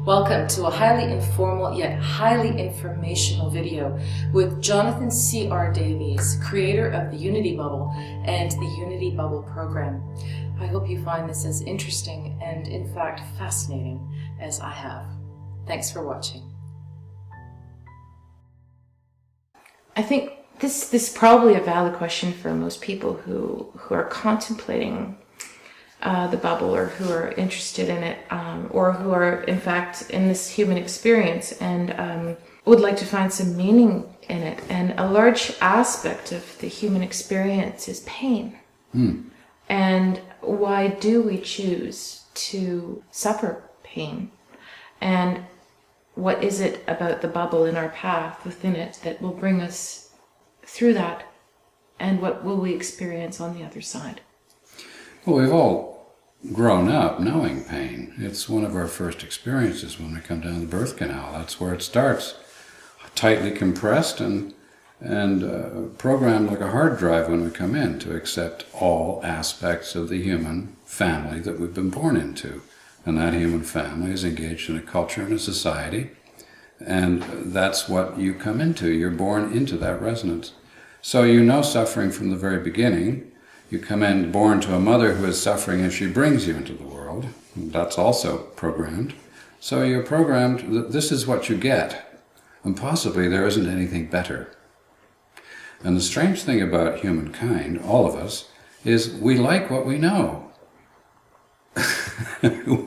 Welcome to a highly informal yet highly informational video with Jonathan C.R. Davies, creator of the Unity Bubble and the Unity Bubble program. I hope you find this as interesting and, in fact, fascinating as I have. Thanks for watching. I think this is probably a valid question for most people who are contemplating the bubble, or who are interested in it, or who are in fact in this human experience and would like to find some meaning in it. And a large aspect of the human experience is pain. And why do we choose to suffer pain? And what is it about the bubble in our path within it that will bring us through that? And what will we experience on the other side? Well, we've all grown up knowing pain. It's one of our first experiences when we come down the birth canal. That's where it starts. Tightly compressed and programmed like a hard drive when we come in to accept all aspects of the human family that we've been born into. And that human family is engaged in a culture and a society, and that's what you come into. You're born into that resonance. So you know suffering from the very beginning. You come in born to a mother who is suffering as she brings you into the world. That's also programmed. So you're programmed that this is what you get, and possibly there isn't anything better. And the strange thing about humankind, all of us, is we like what we know,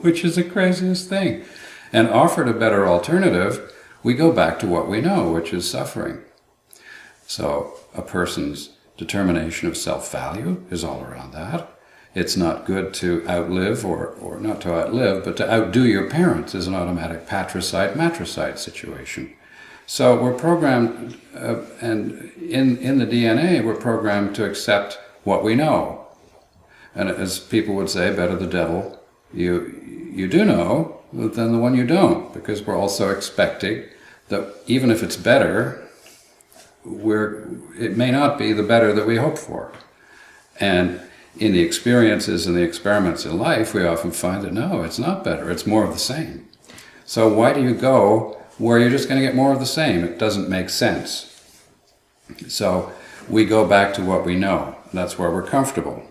which is the craziest thing. And offered a better alternative, we go back to what we know, which is suffering. So a person's determination of self-value is all around that. It's not good to outlive, or not to outlive, but to outdo your parents is an automatic patricide-matricide situation. So we're programmed, and in the DNA, we're programmed to accept what we know. And as people would say, better the devil you do know than the one you don't, because we're also expecting that even if it's better, it may not be the better that we hope for. And in the experiences and the experiments in life, we often find that no, it's not better, it's more of the same. So why do you go where you're just going to get more of the same? It doesn't make sense. So we go back to what we know. That's where we're comfortable.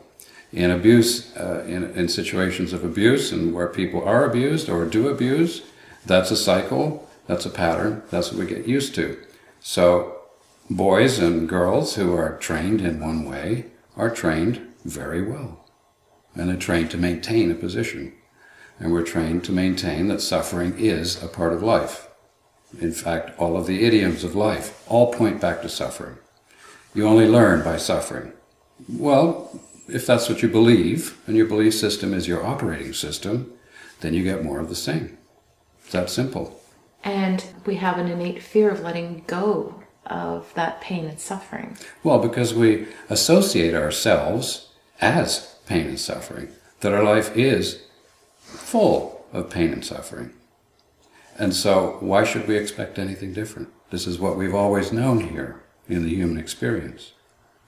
In abuse, in situations of abuse and where people are abused or do abuse, that's a cycle, that's a pattern, that's what we get used to. So boys and girls who are trained in one way are trained very well. And they're trained to maintain a position. And we're trained to maintain that suffering is a part of life. In fact, all of the idioms of life all point back to suffering. You only learn by suffering. Well, if that's what you believe, and your belief system is your operating system, then you get more of the same. It's that simple. And we have an innate fear of letting go of that pain and suffering. Well, because we associate ourselves as pain and suffering, that our life is full of pain and suffering. And so why should we expect anything different? This is what we've always known here in the human experience.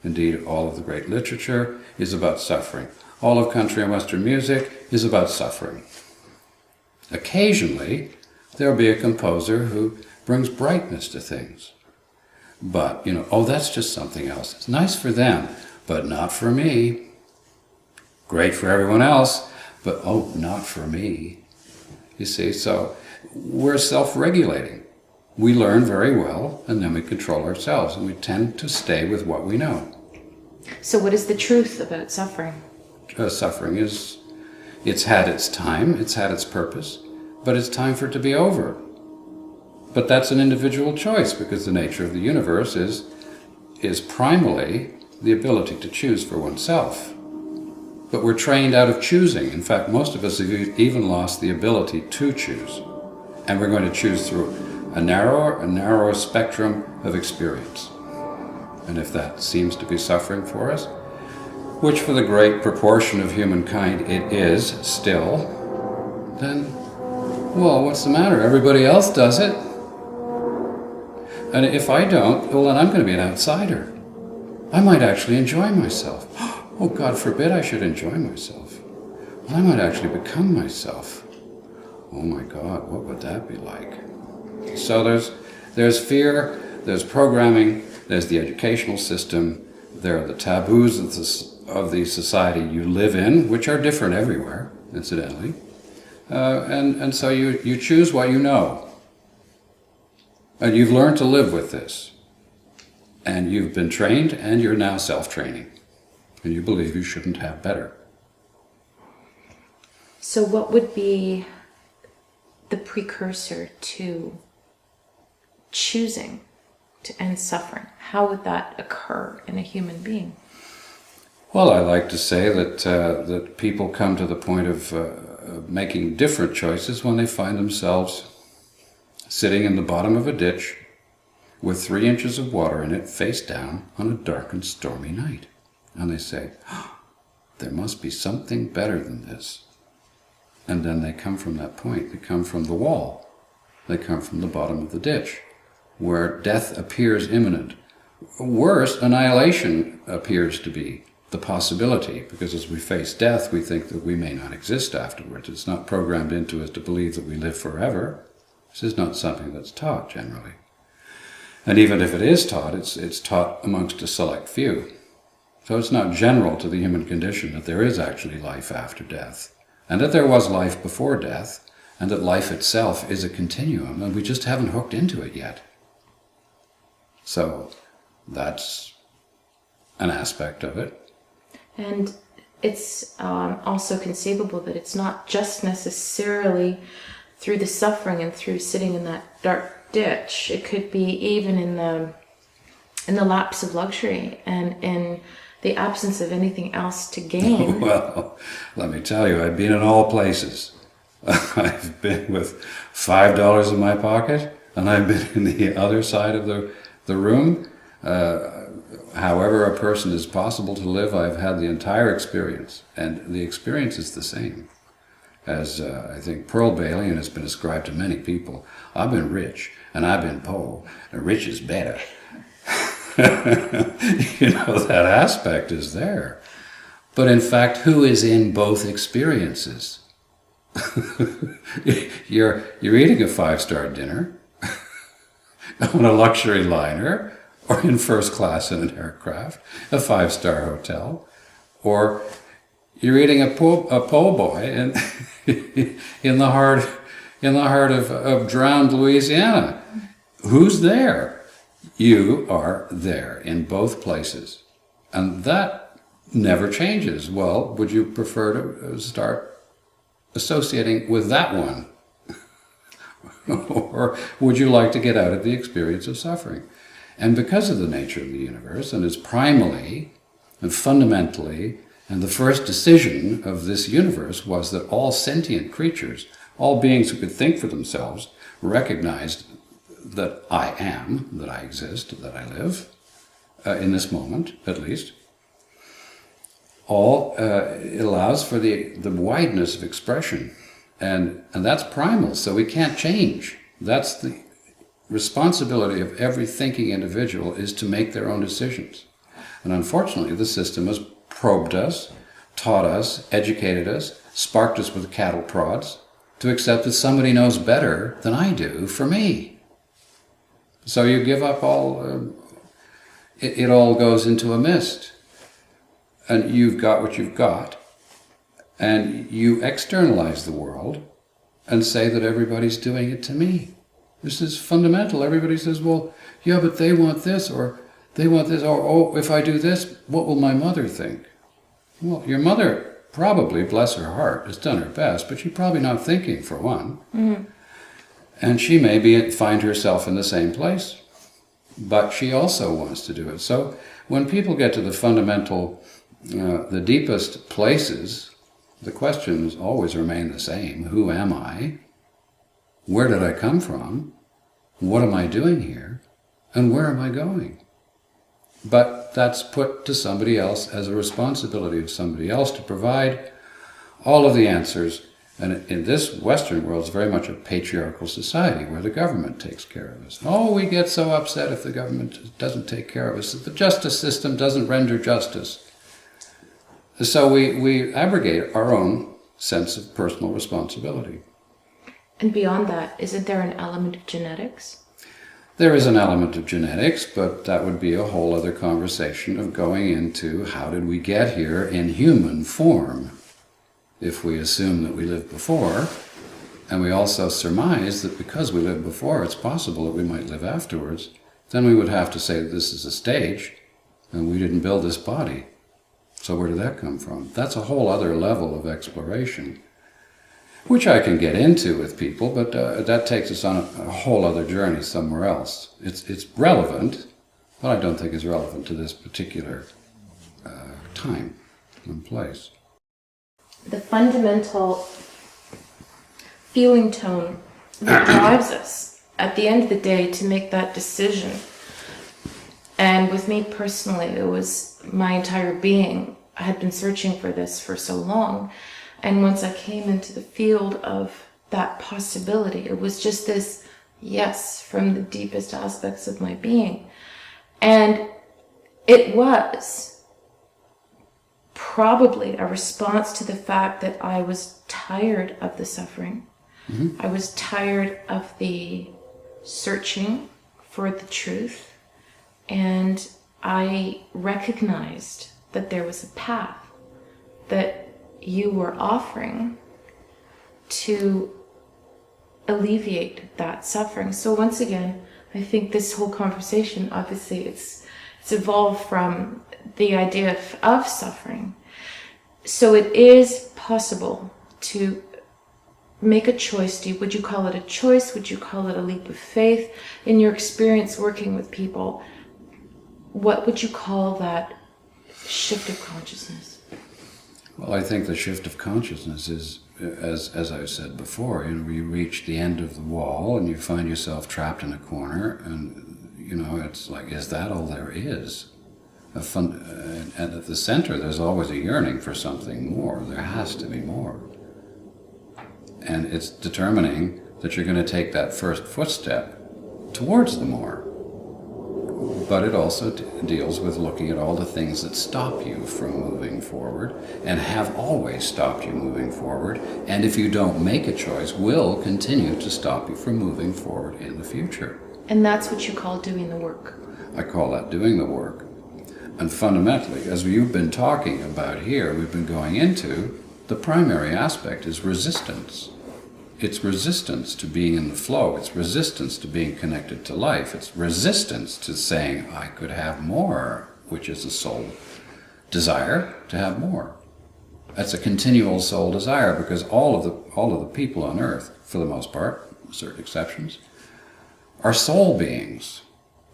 Indeed, all of the great literature is about suffering. All of country and Western music is about suffering. Occasionally, there'll be a composer who brings brightness to things. But, oh, that's just something else. It's nice for them, but not for me. Great for everyone else, but oh, not for me. You see, so we're self-regulating. We learn very well, and then we control ourselves, and we tend to stay with what we know. So what is the truth about suffering? Suffering it's had its time, it's had its purpose, but it's time for it to be over. But that's an individual choice, because the nature of the universe is primally the ability to choose for oneself. But we're trained out of choosing. In fact, most of us have even lost the ability to choose. And we're going to choose through a narrower spectrum of experience. And if that seems to be suffering for us, which for the great proportion of humankind it is still, then, well, what's the matter? Everybody else does it. And if I don't, well, then I'm going to be an outsider. I might actually enjoy myself. Oh, God forbid I should enjoy myself. Well, I might actually become myself. oh my God, what would that be like? So there's fear, there's programming, there's the educational system, there are the taboos of the society you live in, which are different everywhere, incidentally. And so you choose what you know. And you've learned to live with this. And you've been trained, and you're now self-training. And you believe you shouldn't have better. So what would be the precursor to choosing to end suffering? How would that occur in a human being? Well, I like to say that people come to the point of making different choices when they find themselves sitting in the bottom of a ditch with 3 inches of water in it, face down, on a dark and stormy night. And they say, oh, there must be something better than this. And then they come from that point. They come from the wall. They come from the bottom of the ditch, where death appears imminent. Worse, annihilation appears to be the possibility, because as we face death, we think that we may not exist afterwards. It's not programmed into us to believe that we live forever. This is not something that's taught generally. And even if it is taught, it's taught amongst a select few. So it's not general to the human condition that there is actually life after death, and that there was life before death, and that life itself is a continuum, and we just haven't hooked into it yet. So that's an aspect of it. And it's also conceivable that it's not just necessarily through the suffering and through sitting in that dark ditch. It could be even in the lapse of luxury and in the absence of anything else to gain. Well, let me tell you, I've been in all places. I've been with $5 in my pocket, and I've been in the other side of the room. However a person is possible to live, I've had the entire experience, and the experience is the same. As I think Pearl Bailey, and it's been ascribed to many people, I've been rich, and I've been poor, and rich is better. You know, that aspect is there. But in fact, who is in both experiences? You're eating a 5-star dinner on a luxury liner, or in first class in an aircraft, a 5-star hotel, or you're eating a po' boy in the heart of drowned Louisiana. Who's there? You are there in both places. And that never changes. Well, would you prefer to start associating with that one? Or would you like to get out of the experience of suffering? And because of the nature of the universe, and it's primally and fundamentally, and the first decision of this universe was that all sentient creatures, all beings who could think for themselves, recognized that I am, that I exist, that I live, in this moment, at least. It allows for the wideness of expression, and that's primal, so we can't change. That's the responsibility of every thinking individual, is to make their own decisions. And unfortunately, the system has probed us, taught us, educated us, sparked us with cattle prods, to accept that somebody knows better than I do for me. So you give up all, it all goes into a mist. And you've got what you've got. And you externalize the world and say that everybody's doing it to me. This is fundamental. Everybody says, well, yeah, but they want this, or they want this, or, oh, if I do this, what will my mother think? Well, your mother probably, bless her heart, has done her best, but she's probably not thinking, for one. Mm-hmm. And she may find herself in the same place, but she also wants to do it. So when people get to the fundamental, the deepest places, the questions always remain the same. Who am I? Where did I come from? What am I doing here? And where am I going? But that's put to somebody else as a responsibility of somebody else to provide all of the answers. And in this Western world, it's very much a patriarchal society where the government takes care of us. Oh, we get so upset if the government doesn't take care of us, that the justice system doesn't render justice. So we abrogate our own sense of personal responsibility. And beyond that, isn't there an element of genetics? There is an element of genetics, but that would be a whole other conversation of going into how did we get here in human form. If we assume that we lived before, and we also surmise that because we lived before, it's possible that we might live afterwards, then we would have to say that this is a stage, and we didn't build this body. So where did that come from? That's a whole other level of exploration, which I can get into with people, but that takes us on a whole other journey somewhere else. It's relevant, but I don't think it's relevant to this particular time and place. The fundamental feeling tone that drives us at the end of the day to make that decision. And with me personally, it was my entire being. I had been searching for this for so long. And once I came into the field of that possibility, it was just this yes from the deepest aspects of my being. And it was probably a response to the fact that I was tired of the suffering. Mm-hmm. I was tired of the searching for the truth. And I recognized that there was a path that you were offering to alleviate that suffering. So once again, I think this whole conversation, obviously it's evolved from the idea of suffering. So it is possible to make a choice. Would you call it a choice? Would you call it a leap of faith? In your experience working with people, what would you call that shift of consciousness? Well, I think the shift of consciousness is, as I've said before, you reach the end of the wall and you find yourself trapped in a corner, and it's like, is that all there is? And at the center, there's always a yearning for something more. There has to be more. And it's determining that you're going to take that first footstep towards the more. But it also deals with looking at all the things that stop you from moving forward and have always stopped you moving forward, and if you don't make a choice, will continue to stop you from moving forward in the future. And that's what you call doing the work. I call that doing the work. And fundamentally, as you've been talking about here, we've been going into, the primary aspect is resistance. It's resistance to being in the flow. It's resistance to being connected to life. It's resistance to saying, I could have more, which is a soul desire to have more. That's a continual soul desire, because all of the people on earth, for the most part, certain exceptions, are soul beings.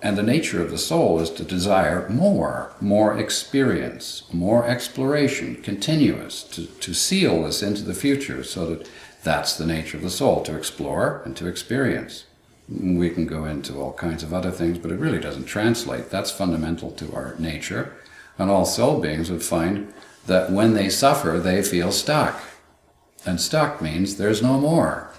And the nature of the soul is to desire more experience, more exploration, continuous, to seal this into the future, so that that's the nature of the soul, to explore and to experience. We can go into all kinds of other things, but it really doesn't translate. That's fundamental to our nature. And all soul beings would find that when they suffer, they feel stuck. And stuck means there's no more.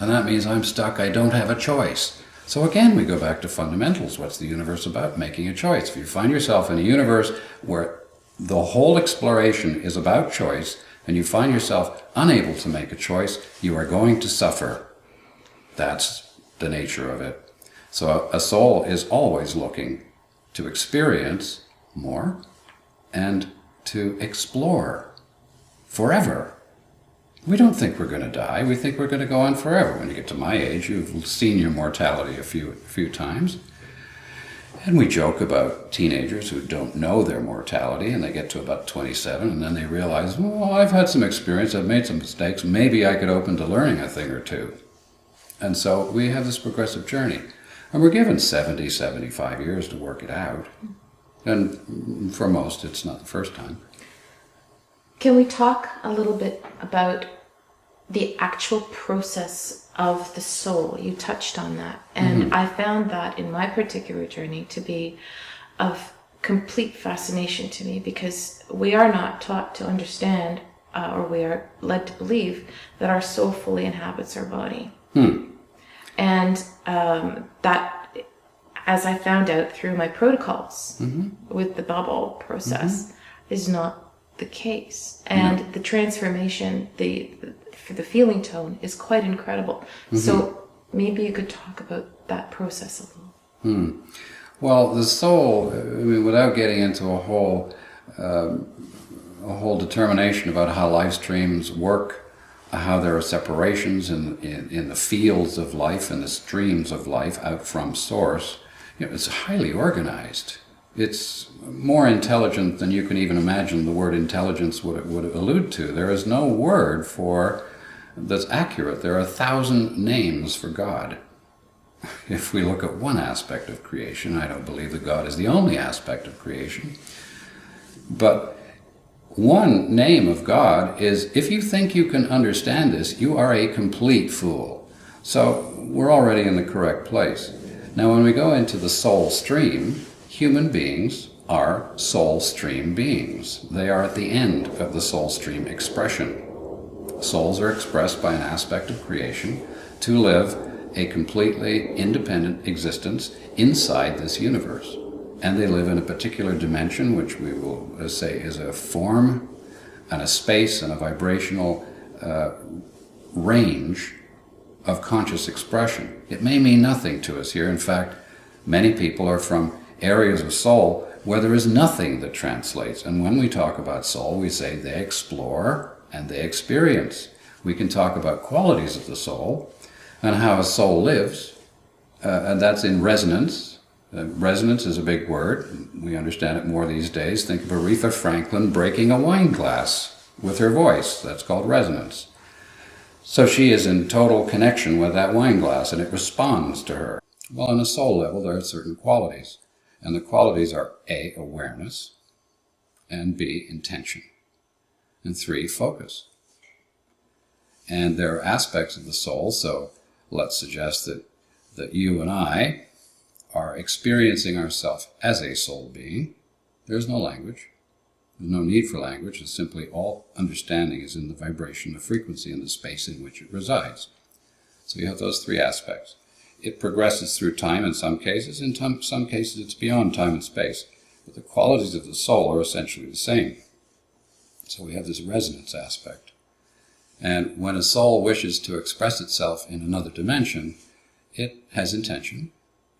And that means I'm stuck, I don't have a choice. So again, we go back to fundamentals. What's the universe about? Making a choice. If you find yourself in a universe where the whole exploration is about choice, and you find yourself unable to make a choice, you are going to suffer. That's the nature of it. So a soul is always looking to experience more and to explore forever. We don't think we're going to die. We think we're going to go on forever. When you get to my age, you've seen your mortality a few times. And we joke about teenagers who don't know their mortality, and they get to about 27, and then they realize, well, I've had some experience, I've made some mistakes, maybe I could open to learning a thing or two. And so we have this progressive journey. And we're given 70, 75 years to work it out. And for most, it's not the first time. Can we talk a little bit about the actual process of the soul? You touched on that. And I found that in my particular journey to be of complete fascination to me, because we are not taught to understand, or we are led to believe that our soul fully inhabits our body. And that, as I found out through my protocols with the bubble process, is not the case. And the transformation, for the feeling tone is quite incredible. So maybe you could talk about that process a little. Well, the soul, I mean, without getting into a whole determination about how life streams work, how there are separations in the fields of life and the streams of life out from source, it's highly organized. It's more intelligent than you can even imagine the word intelligence would allude to. There is no word that's accurate. There are 1,000 names for God. If we look at one aspect of creation, I don't believe that God is the only aspect of creation. But one name of God is, if you think you can understand this, you are a complete fool. So we're already in the correct place. Now when we go into the soul stream, human beings are soul stream beings. They are at the end of the soul stream expression. Souls are expressed by an aspect of creation to live a completely independent existence inside this universe. And they live in a particular dimension, which we will say is a form and a space and a vibrational range of conscious expression. It may mean nothing to us here. In fact, many people are from areas of soul where there is nothing that translates. And when we talk about soul, we say they explore and they experience. We can talk about qualities of the soul and how a soul lives, and that's in resonance. Resonance is a big word. We understand it more these days. Think of Aretha Franklin breaking a wine glass with her voice. That's called resonance. So she is in total connection with that wine glass, and it responds to her. Well, on a soul level, there are certain qualities. And the qualities are A, awareness, and B, intention, and 3, focus. And there are aspects of the soul, so let's suggest that you and I are experiencing ourselves as a soul being. There's no language. There's no need for language. It's simply all understanding is in the vibration, the frequency, and the space in which it resides. So you have those 3 aspects. It progresses through time in some cases. In some cases it's beyond time and space. But the qualities of the soul are essentially the same. So we have this resonance aspect. And when a soul wishes to express itself in another dimension, it has intention,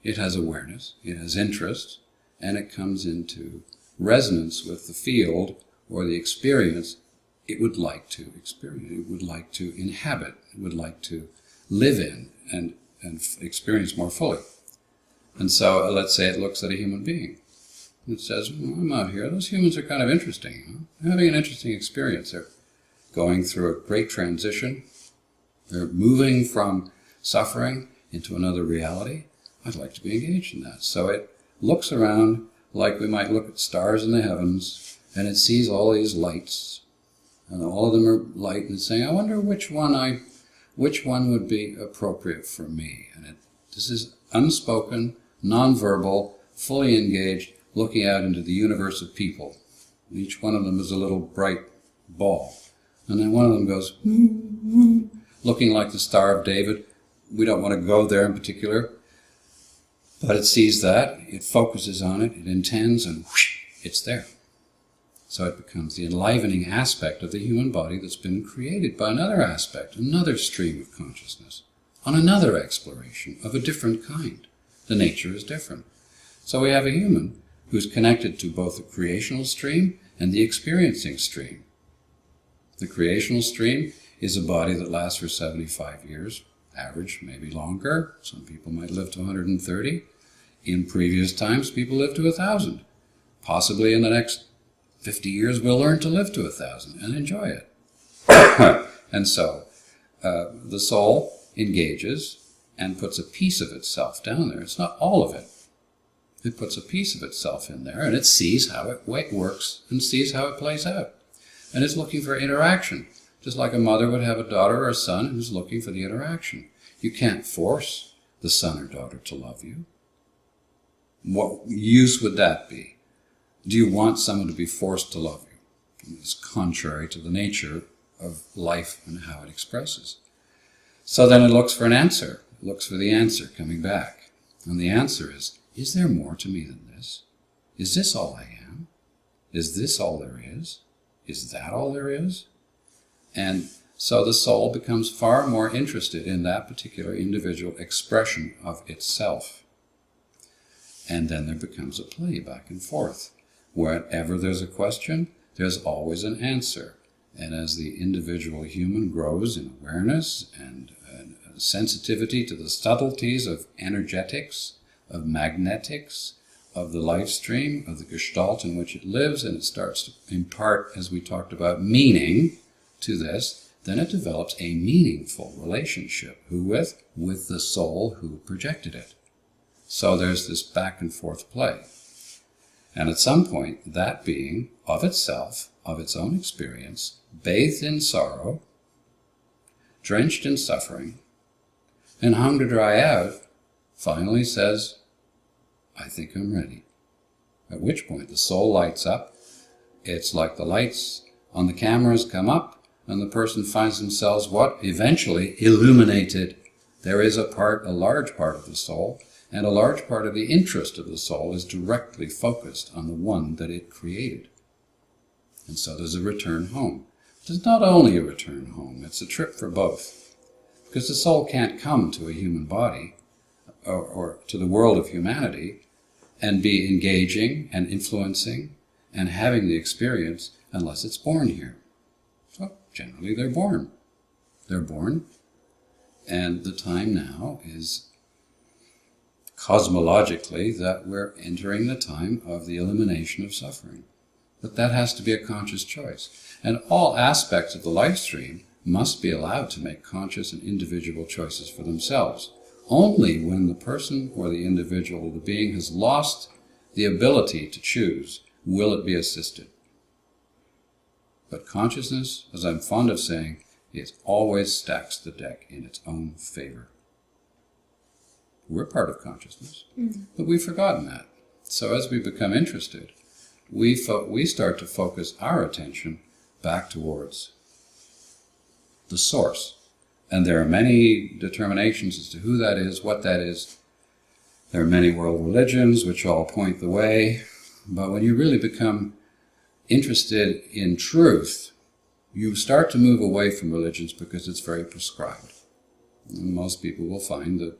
it has awareness, it has interest, and it comes into resonance with the field or the experience it would like to experience, it would like to inhabit, it would like to live in and experience more fully. And so let's say it looks at a human being. It says, I'm out here, those humans are kind of interesting. They're having an interesting experience. They're going through a great transition. They're moving from suffering into another reality. I'd like to be engaged in that. So it looks around like we might look at stars in the heavens, and it sees all these lights, and all of them are light, and it's saying, I wonder which one would be appropriate for me. And this is unspoken, non-verbal, fully engaged, looking out into the universe of people. Each one of them is a little bright ball. And then one of them goes, looking like the Star of David. We don't want to go there in particular. But it sees that, it focuses on it, it intends, and whoosh, it's there. So it becomes the enlivening aspect of the human body that's been created by another aspect, another stream of consciousness, on another exploration of a different kind. The nature is different. So we have a human who's connected to both the creational stream and the experiencing stream. The creational stream is a body that lasts for 75 years, average, maybe longer. Some people might live to 130. In previous times, people lived to 1,000. Possibly in the next 50 years, we'll learn to live to 1,000 and enjoy it. And so, the soul engages and puts a piece of itself down there. It's not all of it. It puts a piece of itself in there, and it sees how it works and sees how it plays out. And it's looking for interaction, just like a mother would have a daughter or a son who's looking for the interaction. You can't force the son or daughter to love you. What use would that be? Do you want someone to be forced to love you? It's contrary to the nature of life and how it expresses. So then it looks for an answer. It looks for the answer coming back. And the answer is there more to me than this? Is this all I am? Is this all there is? Is that all there is? And So the soul becomes far more interested in that particular individual expression of itself. And then there becomes a play back and forth. Wherever there's a question, there's always an answer. And as the individual human grows in awareness and sensitivity to the subtleties of energetics, of magnetics, of the life stream, of the gestalt in which it lives, and it starts to impart, as we talked about, meaning to this, then it develops a meaningful relationship. Who with? With the soul who projected it. So there's this back and forth play. And at some point, that being, of itself, of its own experience, bathed in sorrow, drenched in suffering, and hung to dry out, finally says, I think I'm ready. At which point the soul lights up. It's like the lights on the cameras come up, and the person finds themselves what? Eventually illuminated. There is a large part of the soul, and a large part of the interest of the soul is directly focused on the one that it created. And so there's a return home. There's not only a return home, it's a trip for both. Because the soul can't come to a human body, or to the world of humanity, and be engaging and influencing and having the experience unless it's born here. So generally they're born. They're born, and the time now is cosmologically that we're entering the time of the elimination of suffering. But that has to be a conscious choice. And all aspects of the life stream must be allowed to make conscious and individual choices for themselves. Only when the person or the individual or the being has lost the ability to choose will it be assisted. But consciousness, as I'm fond of saying, it always stacks the deck in its own favor. We're part of consciousness, but we've forgotten that. So as we become interested, we start to focus our attention back towards the source. And there are many determinations as to who that is, what that is. There are many world religions which all point the way. But when you really become interested in truth, you start to move away from religions because it's very prescribed. And most people will find that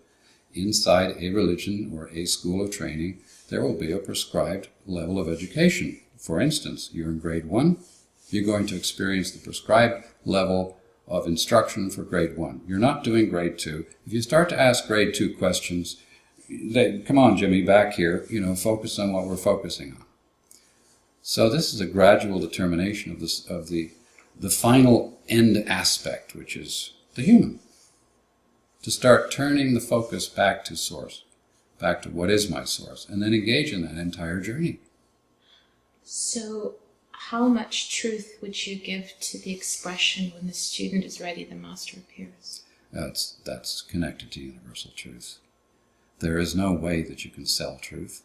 inside a religion or a school of training, there will be a prescribed level of education. For instance, you're in grade 1, you're going to experience the prescribed level of instruction for grade 1. You're not doing grade 2. If you start to ask grade 2 questions, come on, Jimmy, back here, focus on what we're focusing on. So this is a gradual determination of the final end aspect, which is the human. To start turning the focus back to source, back to what is my source, and then engage in that entire journey. So how much truth would you give to the expression when the student is ready, the master appears? That's connected to universal truth. There is no way that you can sell truth.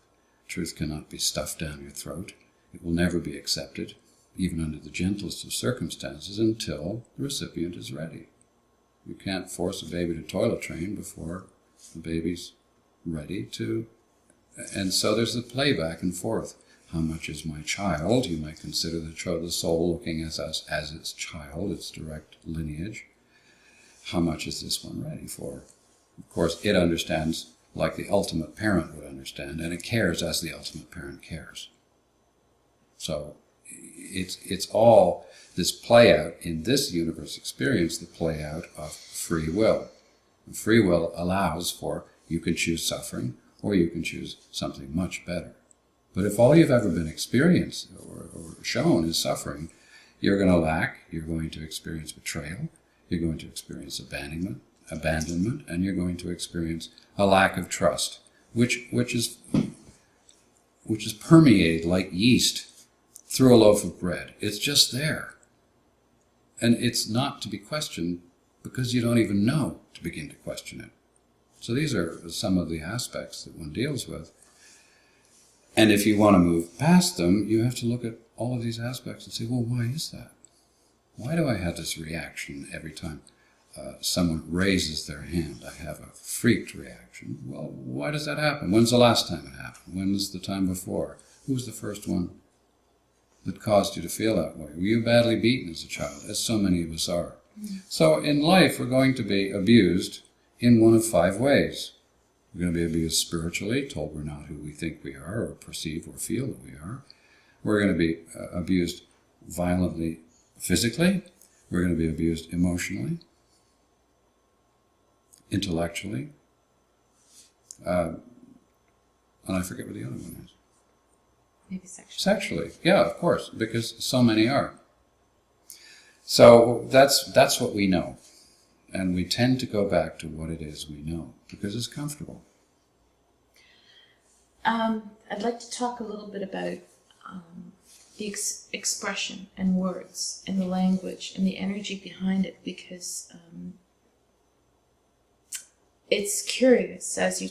Truth cannot be stuffed down your throat. It will never be accepted, even under the gentlest of circumstances, until the recipient is ready. You can't force a baby to toilet train before the baby's ready to. And so there's the play back and forth. How much is my child? You might consider the soul looking at us as its child, its direct lineage. How much is this one ready for? Of course, it understands like the ultimate parent would understand, and it cares as the ultimate parent cares. So it's all this play out in this universe experience, the play out of free will. And free will allows for you can choose suffering or you can choose something much better. But if all you've ever been experienced or shown is suffering, you're going to lack, you're going to experience betrayal, you're going to experience abandonment, and you're going to experience a lack of trust, which is permeated like yeast through a loaf of bread. It's just there. And it's not to be questioned because you don't even know to begin to question it. So these are some of the aspects that one deals with. And if you want to move past them, you have to look at all of these aspects and say, well, why is that? Why do I have this reaction every time someone raises their hand? I have a freaked reaction. Well, why does that happen? When's the last time it happened? When was the time before? Who was the first one that caused you to feel that way? Were you badly beaten as a child, as so many of us are? So in life, we're going to be abused in one of 5 ways. We're going to be abused spiritually, told we're not who we think we are, or perceive or feel that we are. We're going to be abused violently physically. We're going to be abused emotionally, intellectually, and I forget what the other one is. Maybe sexually. Sexually, yeah, of course, because so many are. So that's what we know. And we tend to go back to what it is we know, because it's comfortable. I'd like to talk a little bit about the expression and words and the language and the energy behind it, because it's curious as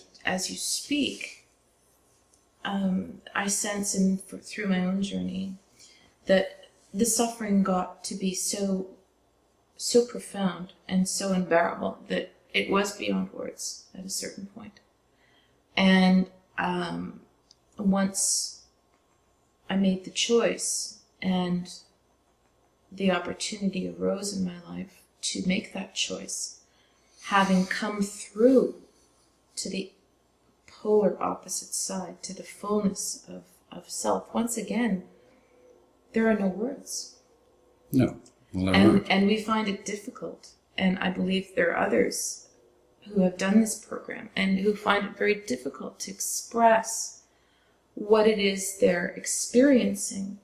you speak. I sense through my own journey that the suffering got to be so profound and so unbearable that it was beyond words at a certain point. And once I made the choice and the opportunity arose in my life to make that choice, having come through to the polar opposite side, to the fullness of self, once again, there are no words. No. Well, and we find it difficult. And I believe there are others who have done this program and who find it very difficult to express what it is they're experiencing.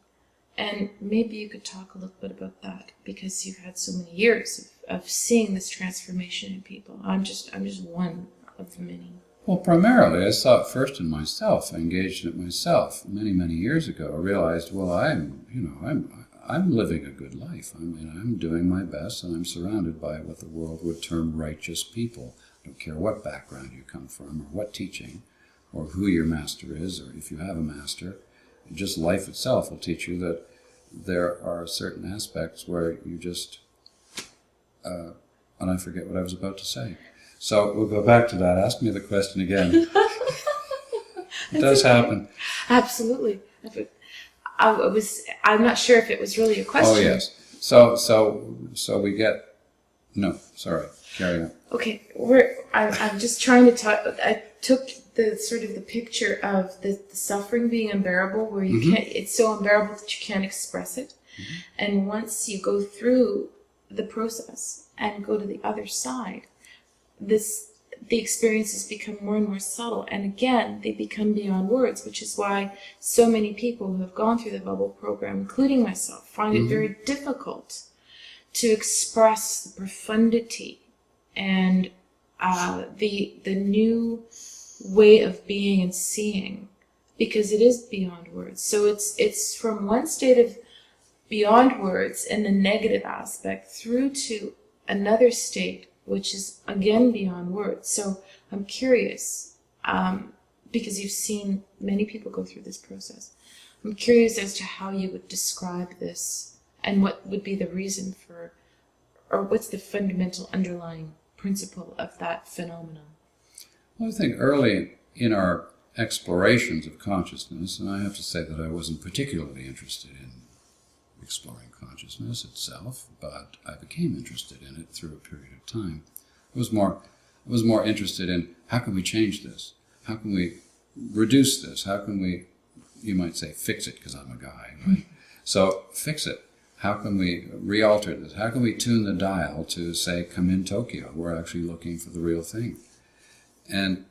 And maybe you could talk a little bit about that, because you've had so many years of seeing this transformation in people. I'm just one of the many. Well, primarily I saw it first in myself. I engaged in it myself many, many years ago. I realized, well, I'm living a good life. I mean, I'm doing my best, and I'm surrounded by what the world would term righteous people. I don't care what background you come from, or what teaching, or who your master is, or if you have a master. Just life itself will teach you that there are certain aspects where you just, and I forget what I was about to say. So we'll go back to that. Ask me the question again. It does happen. Absolutely. I'm not sure if it was really a question. Oh, yes. So we get, no, sorry, carry on. Okay, I'm just trying to talk. I took the sort of the picture of the suffering being unbearable, where you can't, it's so unbearable that you can't express it. And once you go through the process and go to the other side, the experiences become more and more subtle, and again they become beyond words, which is why so many people who have gone through the bubble program, including myself, find it very difficult to express the profundity and the new way of being and seeing, because it is beyond words. So it's from one state of beyond words in the negative aspect through to another state which is again beyond words. So I'm curious, because you've seen many people go through this process, I'm curious as to how you would describe this, and what would be the reason for, or what's the fundamental underlying principle of that phenomenon? Well, I think early in our explorations of consciousness, and I have to say that I wasn't particularly interested in exploring consciousness itself, but I became interested in it through a period of time. I was more interested in, how can we change this? How can we reduce this? How can we, you might say, fix it, because I'm a guy, right? So fix it. How can we re-alter this? How can we tune the dial to, say, come in Tokyo? We're actually looking for the real thing. And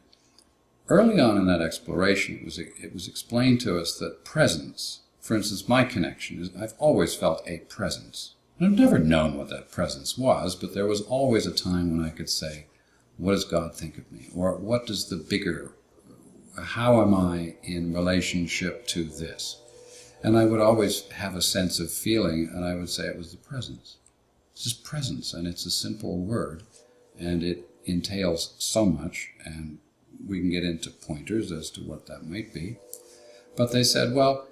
early on in that exploration, it was explained to us that presence, for instance, my connection is, I've always felt a presence. I've never known what that presence was, but there was always a time when I could say, what does God think of me? Or what does the bigger, how am I in relationship to this? And I would always have a sense of feeling, and I would say it was the presence. It's just presence, and it's a simple word, and it entails so much, and we can get into pointers as to what that might be. But they said, well,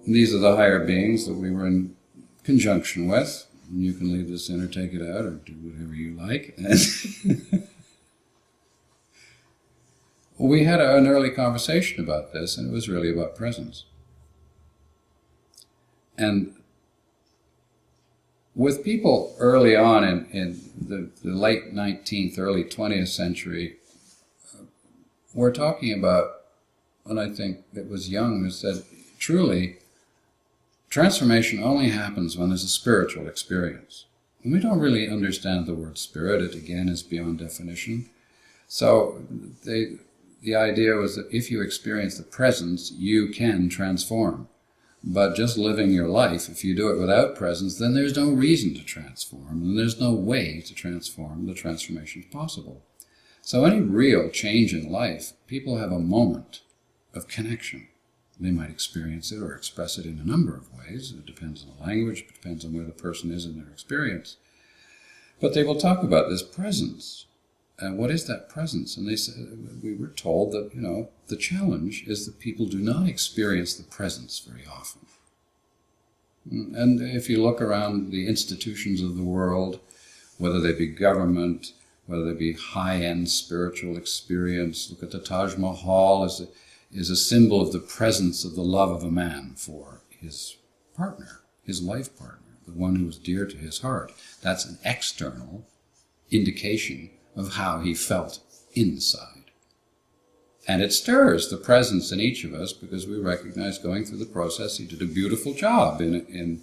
these are the higher beings that we were in conjunction with. And you can leave this in or take it out or do whatever you like. And we had an early conversation about this, and it was really about presence. And with people early on in the late 19th, early 20th century, we're talking about, and I think it was Jung who said, truly, transformation only happens when there's a spiritual experience. And we don't really understand the word spirit. It, again, is beyond definition. So the idea was that if you experience the presence, you can transform. But just living your life, if you do it without presence, then there's no reason to transform, and there's no way to transform. The transformation is possible. So any real change in life, people have a moment of connection. They might experience it or express it in a number of ways. It depends on the language, it depends on where the person is in their experience. But they will talk about this presence. And what is that presence? And they said, we were told that, the challenge is that people do not experience the presence very often. And if you look around the institutions of the world, whether they be government, whether they be high-end spiritual experience, look at the Taj Mahal is a symbol of the presence of the love of a man for his partner, his life partner, the one who is dear to his heart. That's an external indication of how he felt inside. And it stirs the presence in each of us because we recognize going through the process he did a beautiful job in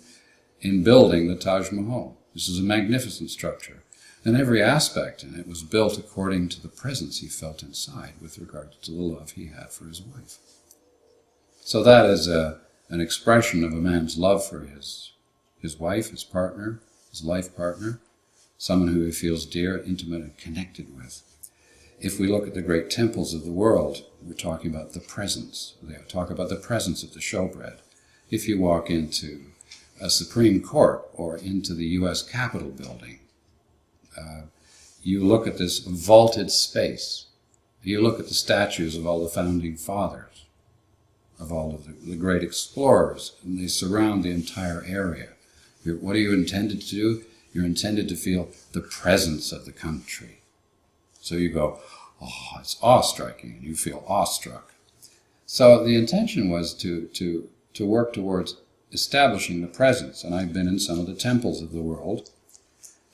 building the Taj Mahal. This is a magnificent structure. And every aspect in it was built according to the presence he felt inside with regard to the love he had for his wife. So that is an expression of a man's love for his wife, his partner, his life partner, someone who he feels dear, intimate, and connected with. If we look at the great temples of the world, we're talking about the presence. They talk about the presence of the showbread. If you walk into a Supreme Court or into the U.S. Capitol building, you look at this vaulted space. You look at the statues of all the founding fathers, of all of the great explorers, and they surround the entire area. What are you intended to do? You're intended to feel the presence of the country. So you go, oh, it's awe-striking, and you feel awestruck. So the intention was to work towards establishing the presence, and I've been in some of the temples of the world,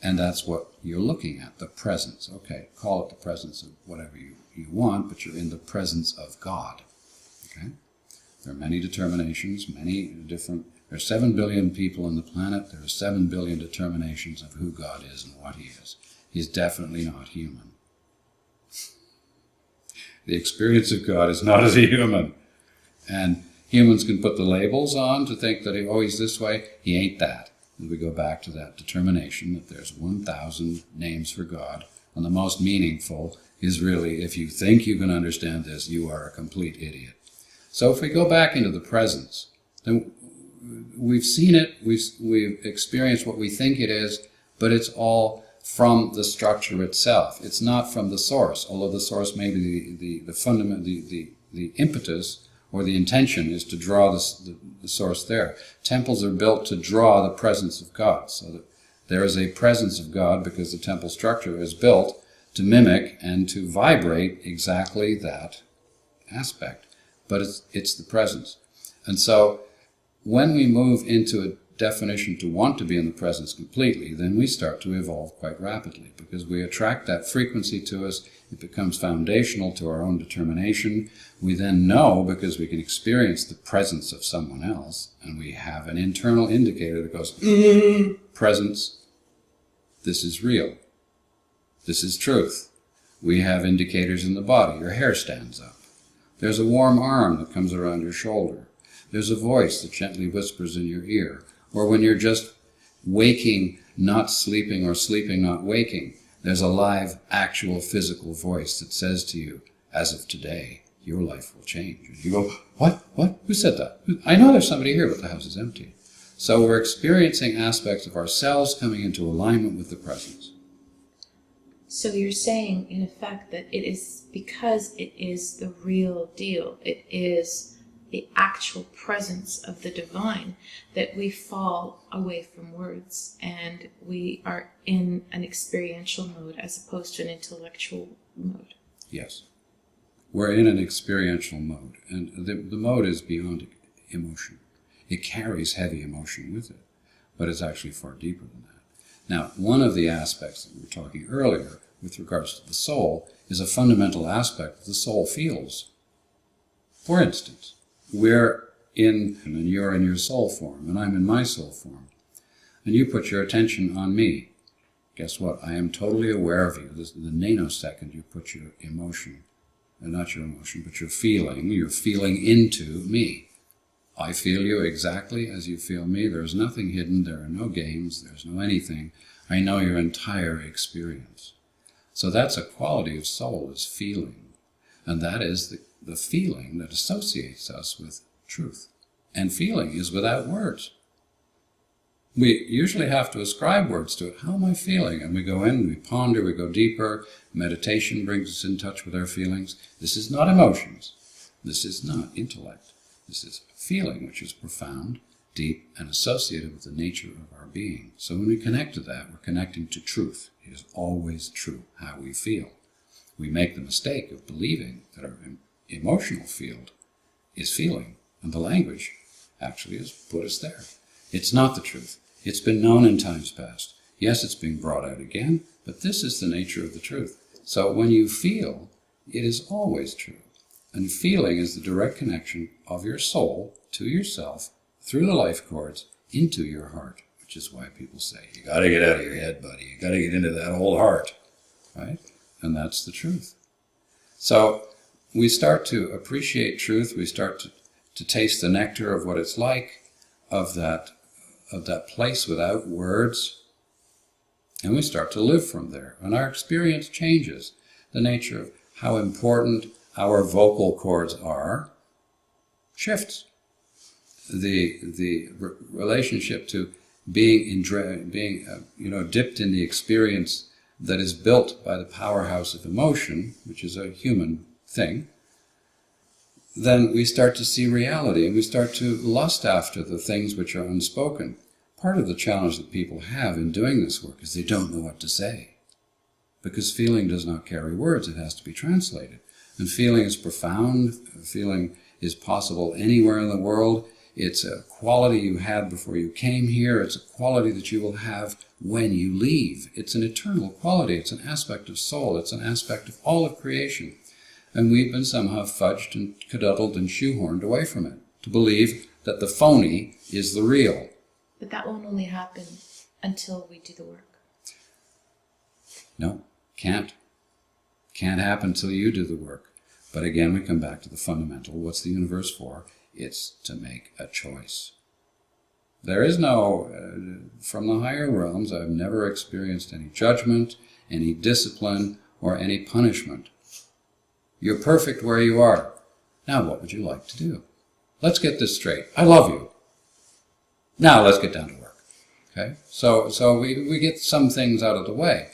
and that's what you're looking at, the presence. Okay, call it the presence of whatever you want, but you're in the presence of God. Okay? There are many determinations, many different. There are 7 billion people on the planet. There are 7 billion determinations of who God is and what he is. He's definitely not human. The experience of God is not as a human. And humans can put the labels on to think that, he's this way. He ain't that. And we go back to that determination that there's 1,000 names for God. And the most meaningful is really, if you think you can understand this, you are a complete idiot. So if we go back into the presence, then we've seen it, we've experienced what we think it is, but it's all from the structure itself. It's not from the source, although the source may be the fundament, the impetus or the intention is to draw the source there. Temples are built to draw the presence of God, so that there is a presence of God because the temple structure is built to mimic and to vibrate exactly that aspect. But it's the presence. And so when we move into a definition to want to be in the presence completely, then we start to evolve quite rapidly because we attract that frequency to us. It becomes foundational to our own determination. We then know, because we can experience the presence of someone else, and we have an internal indicator that goes, presence, this is real. This is truth. We have indicators in the body. Your hair stands up. There's a warm arm that comes around your shoulder. There's a voice that gently whispers in your ear. Or when you're just waking, not sleeping, or sleeping, not waking, there's a live, actual, physical voice that says to you, as of today, your life will change. And you go, what? What? Who said that? I know there's somebody here, but the house is empty. So we're experiencing aspects of ourselves coming into alignment with the presence. So you're saying, in effect, that it is because it is the real deal, it is the actual presence of the divine, that we fall away from words and we are in an experiential mode as opposed to an intellectual mode. Yes. We're in an experiential mode, and the mode is beyond emotion. It carries heavy emotion with it, but it's actually far deeper than that. Now, one of the aspects that we were talking earlier with regards to the soul is a fundamental aspect that the soul feels. For instance, we're in, and you're in your soul form, and I'm in my soul form, and you put your attention on me. Guess what? I am totally aware of you. This, the nanosecond you put your emotion, not your emotion, but your feeling, you're feeling into me. I feel you exactly as you feel me. There's nothing hidden. There are no games. There's no anything. I know your entire experience. So that's a quality of soul, is feeling. And that is the feeling that associates us with truth. And feeling is without words. We usually have to ascribe words to it. How am I feeling? And we go in, we ponder, we go deeper. Meditation brings us in touch with our feelings. This is not emotions. This is not intellect. This is feeling, which is profound, deep, and associated with the nature of our being. So when we connect to that, we're connecting to truth. It is always true how we feel. We make the mistake of believing that our emotional field is feeling, and the language actually has put us there. It's not the truth. It's been known in times past. Yes, it's being brought out again, but this is the nature of the truth. So when you feel, it is always true. And feeling is the direct connection of your soul to yourself through the life cords into your heart, which is why people say, you got to get out of your head, buddy. You got to get into that old heart, right? And that's the truth. So we start to appreciate truth. We start to taste the nectar of what it's like, of that place without words, and we start to live from there. And our experience changes. The nature of how important our vocal cords are shifts. The relationship to being dipped in the experience that is built by the powerhouse of emotion, which is a human thing, then we start to see reality, and we start to lust after the things which are unspoken. Part of the challenge that people have in doing this work is they don't know what to say. Because feeling does not carry words, it has to be translated. And feeling is profound, feeling is possible anywhere in the world. It's a quality you had before you came here, it's a quality that you will have when you leave. It's an eternal quality, it's an aspect of soul, it's an aspect of all of creation. And we've been somehow fudged and cadoodled and shoehorned away from it, to believe that the phony is the real. But that won't only happen until we do the work. No, can't. Can't happen until you do the work. But again, we come back to the fundamental. What's the universe for? It's to make a choice. There is no, from the higher realms, I've never experienced any judgment, any discipline, or any punishment. You're perfect where you are. Now what would you like to do? Let's get this straight. I love you. Now let's get down to work. Okay? So we get some things out of the way.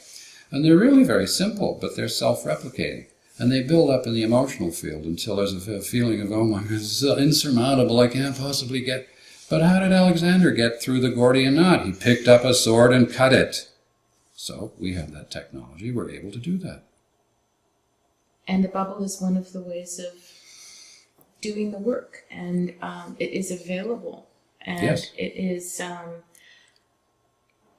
And they're really very simple, but they're self-replicating. And they build up in the emotional field until there's a feeling of, oh my God, this is insurmountable, I can't possibly get... But how did Alexander get through the Gordian knot? He picked up a sword and cut it. So we have that technology, we're able to do that. And the bubble is one of the ways of doing the work, and it is available. And yes. It is,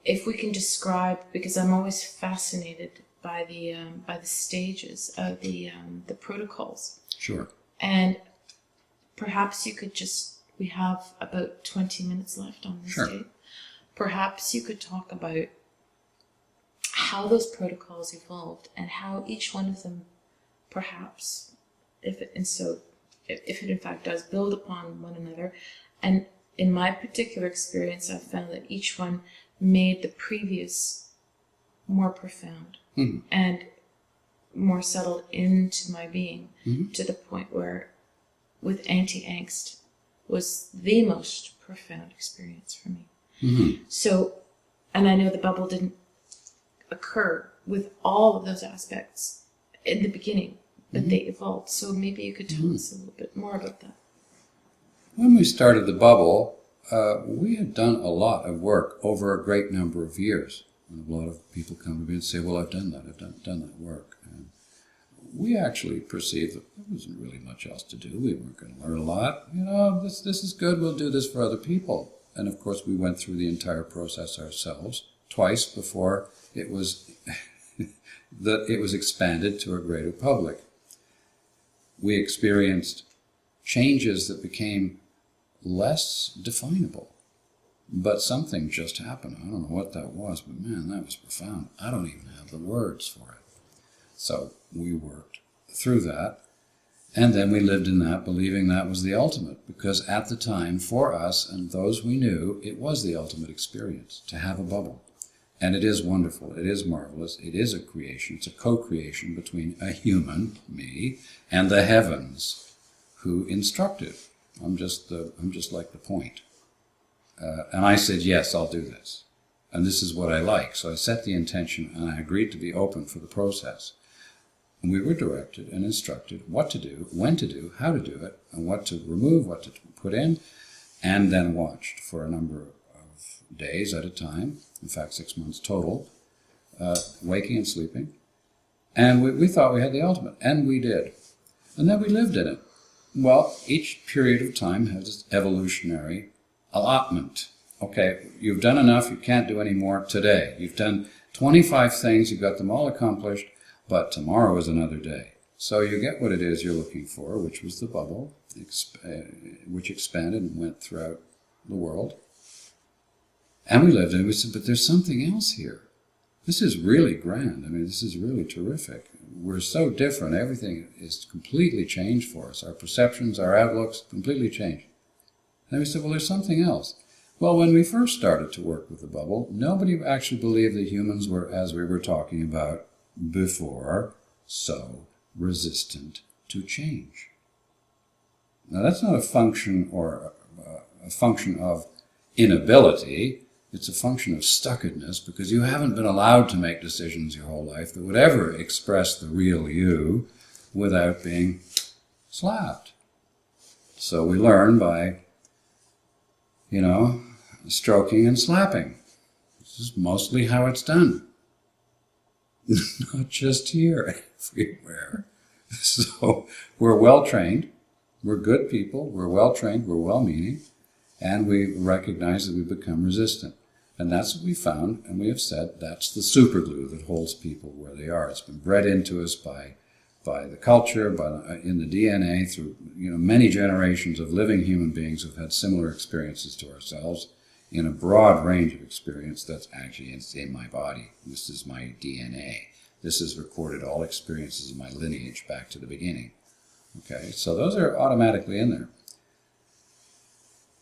if we can describe, because I'm always fascinated by the stages of the protocols. Sure. And perhaps you could we have about 20 minutes left on this sure. tape. Perhaps you could talk about how those protocols evolved and how each one of them perhaps, if it in fact does build upon one another. And in my particular experience, I've found that each one made the previous more profound and more settled into my being, to the point where with anti-angst was the most profound experience for me. So, and I know the bubble didn't occur with all of those aspects in the beginning, but they evolved. So maybe you could tell us a little bit more about that. When we started the bubble, we had done a lot of work over a great number of years. And a lot of people come to me and say, well, I've done that, I've done that work. And we actually perceived that there wasn't really much else to do. We weren't going to learn a lot. You know, this is good, we'll do this for other people. And of course, we went through the entire process ourselves, twice before it was it was expanded to a greater public. We experienced changes that became less definable. But something just happened. I don't know what that was, but man, that was profound. I don't even have the words for it. So we worked through that, and then we lived in that, believing that was the ultimate, because at the time, for us and those we knew, it was the ultimate experience, to have a bubble. And it is wonderful, it is marvelous, it is a creation, it's a co-creation between a human, me, and the heavens, who instructed. I'm just like the point. And I said, yes, I'll do this. And this is what I like. So I set the intention and I agreed to be open for the process. And we were directed and instructed what to do, when to do, how to do it, and what to remove, what to put in, and then watched for a number of days at a time, in fact 6 months total, waking and sleeping. And we thought we had the ultimate, and we did. And then we lived in it. Well, each period of time has its evolutionary allotment. Okay, you've done enough, you can't do any more today. You've done 25 things, you've got them all accomplished, but tomorrow is another day. So you get what it is you're looking for, which was the bubble, which expanded and went throughout the world. And we lived in it. We said, but there's something else here. This is really grand. I mean, this is really terrific. We're so different. Everything is completely changed for us. Our perceptions, our outlooks, completely changed. And we said, well, there's something else. Well, when we first started to work with the bubble, nobody actually believed that humans were, as we were talking about before, so resistant to change. Now, that's not a function or a function of inability. It's a function of stuckedness, because you haven't been allowed to make decisions your whole life that would ever express the real you without being slapped. So we learn by, stroking and slapping. This is mostly how it's done. Not just here, everywhere. So we're well-trained, we're good people, we're well-trained, we're well-meaning, and we recognize that we become resistant. And that's what we found, and we have said that's the superglue that holds people where they are. It's been bred into us by the culture, in the DNA, through many generations of living human beings who've had similar experiences to ourselves, in a broad range of experience that's actually in my body. This is my DNA. This has recorded all experiences of my lineage back to the beginning. Okay, so those are automatically in there.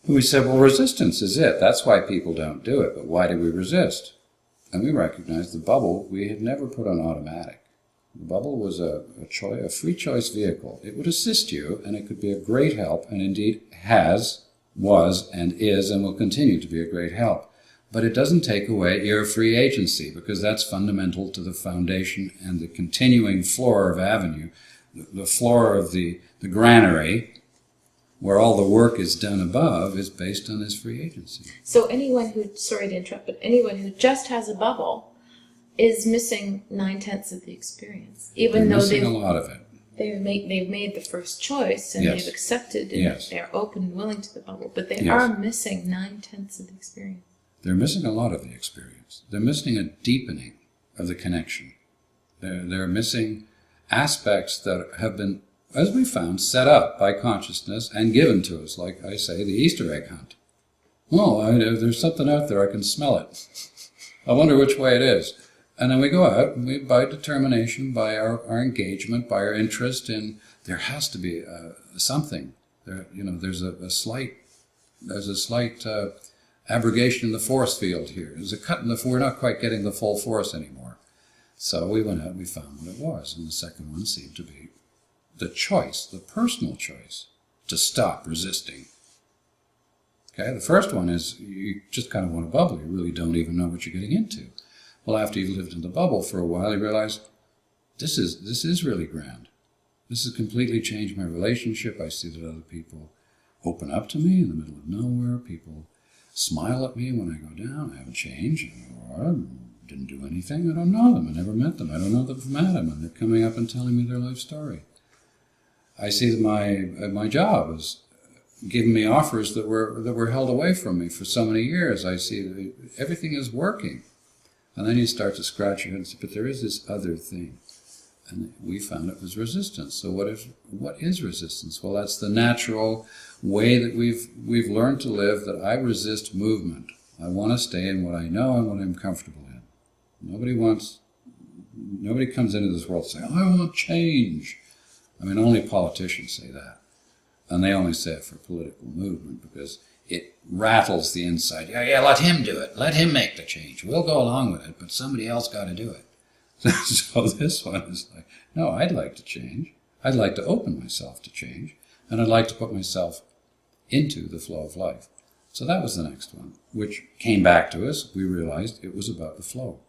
And we said, well, resistance is it. That's why people don't do it. But why do we resist? And we recognized the bubble we had never put on automatic. The bubble was a free choice vehicle. It would assist you, and it could be a great help, and indeed was, and is, and will continue to be a great help. But it doesn't take away your free agency, because that's fundamental to the foundation and the continuing floor of Avenue, the floor of the granary, where all the work is done above, is based on this free agency. So anyone who, sorry to interrupt, but anyone who just has a bubble is missing 9/10 of the experience, even though missing a lot of it. They've made the first choice, and Yes. they've accepted, and Yes. they're open and willing to the bubble, but they Yes. are missing 9/10 of the experience. They're missing a lot of the experience. They're missing a deepening of the connection. They're missing aspects that have been, as we found, set up by consciousness and given to us, like I say, the Easter egg hunt. Oh, there's something out there, I can smell it. I wonder which way it is. And then we go out, and we, by determination, by our engagement, by our interest in, there has to be something. There's a slight abrogation in the force field here. There's a cut in we're not quite getting the full force anymore. So we went out and we found what it was. And the second one seemed to be the choice, the personal choice, to stop resisting. Okay, the first one is you just kind of want a bubble. You really don't even know what you're getting into. Well, after you've lived in the bubble for a while, you realize this is really grand. This has completely changed my relationship. I see that other people open up to me in the middle of nowhere. People smile at me when I go down. I haven't changed. I didn't do anything. I don't know them. I never met them. I don't know them from Adam. And they're coming up and telling me their life story. I see that my job is giving me offers that were held away from me for so many years. I see that everything is working. And then you start to scratch your head and say, but there is this other thing. And we found it was resistance. So what is resistance? Well, that's the natural way that we've learned to live, that I resist movement. I want to stay in what I know and what I'm comfortable in. Nobody comes into this world saying, I want change. I mean, only politicians say that. And they only say it for political movement because it rattles the inside. Yeah, let him do it. Let him make the change. We'll go along with it, but somebody else got to do it. So this one is like, no, I'd like to change. I'd like to open myself to change. And I'd like to put myself into the flow of life. So that was the next one, which came back to us. We realized it was about the flow.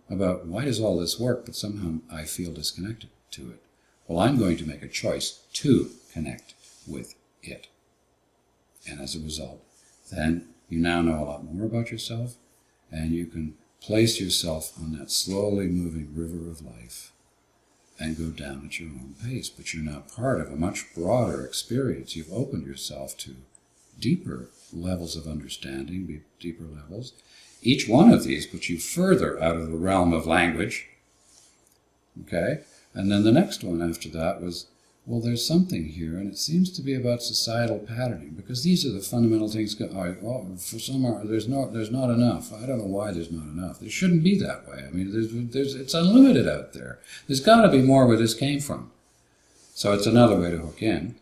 About why does all this work, but somehow I feel disconnected to it. Well, I'm going to make a choice to connect with it. And as a result, then you now know a lot more about yourself, and you can place yourself on that slowly moving river of life and go down at your own pace. But you're now part of a much broader experience. You've opened yourself to deeper levels of understanding, deeper levels. Each one of these puts you further out of the realm of language. Okay? And then the next one after that was, well, there's something here, and it seems to be about societal patterning, because these are the fundamental things. For some, there's not enough. I don't know why there's not enough. There shouldn't be that way. I mean, it's unlimited out there. There's got to be more where this came from. So it's another way to hook in,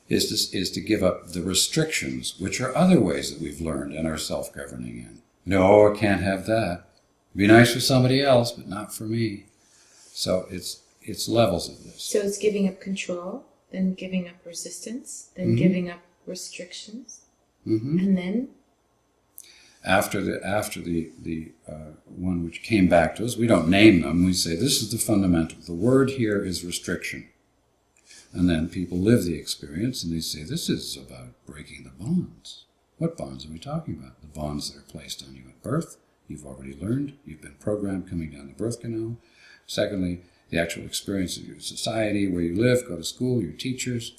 is to give up the restrictions, which are other ways that we've learned and are self-governing in. No, I can't have that. It'd be nice for somebody else, but not for me. So it's levels of this. So it's giving up control, then giving up resistance, then giving up restrictions, and then? After the one which came back to us, we don't name them, we say this is the fundamental. The word here is restriction. And then people live the experience and they say this is about breaking the bonds. What bonds are we talking about? The bonds that are placed on you at birth. You've already learned. You've been programmed coming down the birth canal. Secondly, the actual experience of your society, where you live, go to school, your teachers,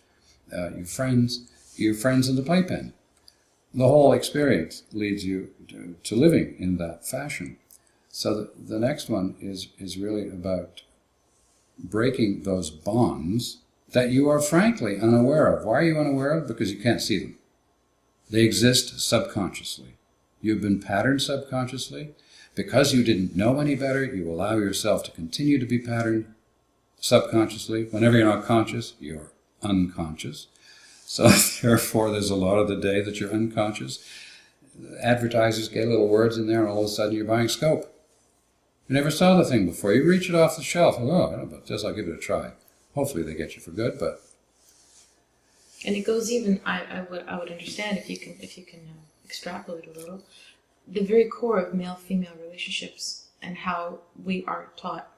your friends in the playpen. The whole experience leads you to living in that fashion. So the next one is really about breaking those bonds that you are frankly unaware of. Why are you unaware of? Because you can't see them. They exist subconsciously. You've been patterned subconsciously. Because you didn't know any better, you allow yourself to continue to be patterned subconsciously. Whenever you're not conscious, you're unconscious. So therefore, there's a lot of the day that you're unconscious. Advertisers get little words in there, and all of a sudden you're buying scope. You never saw the thing before. You reach it off the shelf. Oh, I don't know about this. I'll give it a try. Hopefully they get you for good, but... And it goes even, I would understand if you can extrapolate a little, the very core of male-female relationships and how we are taught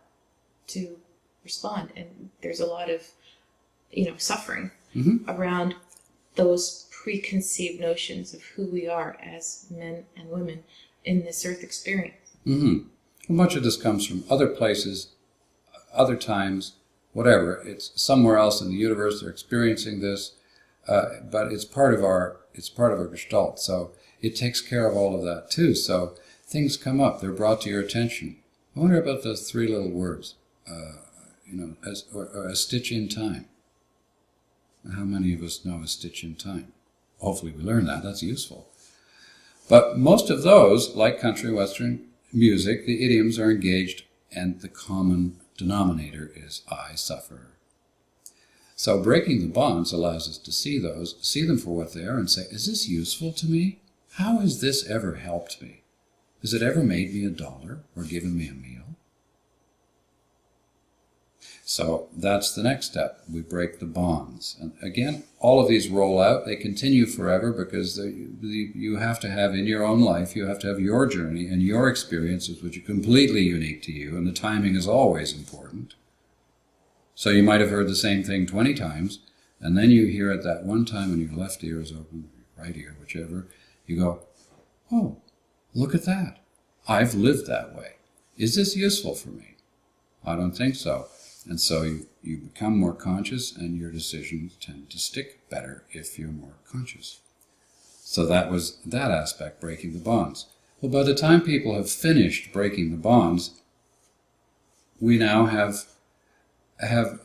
to respond. And there's a lot of, suffering around those preconceived notions of who we are as men and women in this earth experience. Well, much of this comes from other places, other times, whatever. It's somewhere else in the universe they're experiencing this, but it's part of our gestalt. So it takes care of all of that too. So things come up, they're brought to your attention. I wonder about those three little words, a stitch in time. How many of us know a stitch in time? Hopefully we learn that, that's useful. But most of those, like country western music, the idioms are engaged, and the common denominator is I suffer. So breaking the bonds allows us to see them for what they are and say, is this useful to me? How has this ever helped me? Has it ever made me $1 or given me a meal? So that's the next step. We break the bonds. And again, all of these roll out. They continue forever because you have to have in your own life, you have to have your journey and your experiences, which are completely unique to you, and the timing is always important. So you might have heard the same thing 20 times, and then you hear it that one time when your left ear is open, right ear, whichever, you go, oh, look at that. I've lived that way. Is this useful for me? I don't think so. And so you become more conscious, and your decisions tend to stick better if you're more conscious. So that was that aspect, breaking the bonds. Well, by the time people have finished breaking the bonds, we now have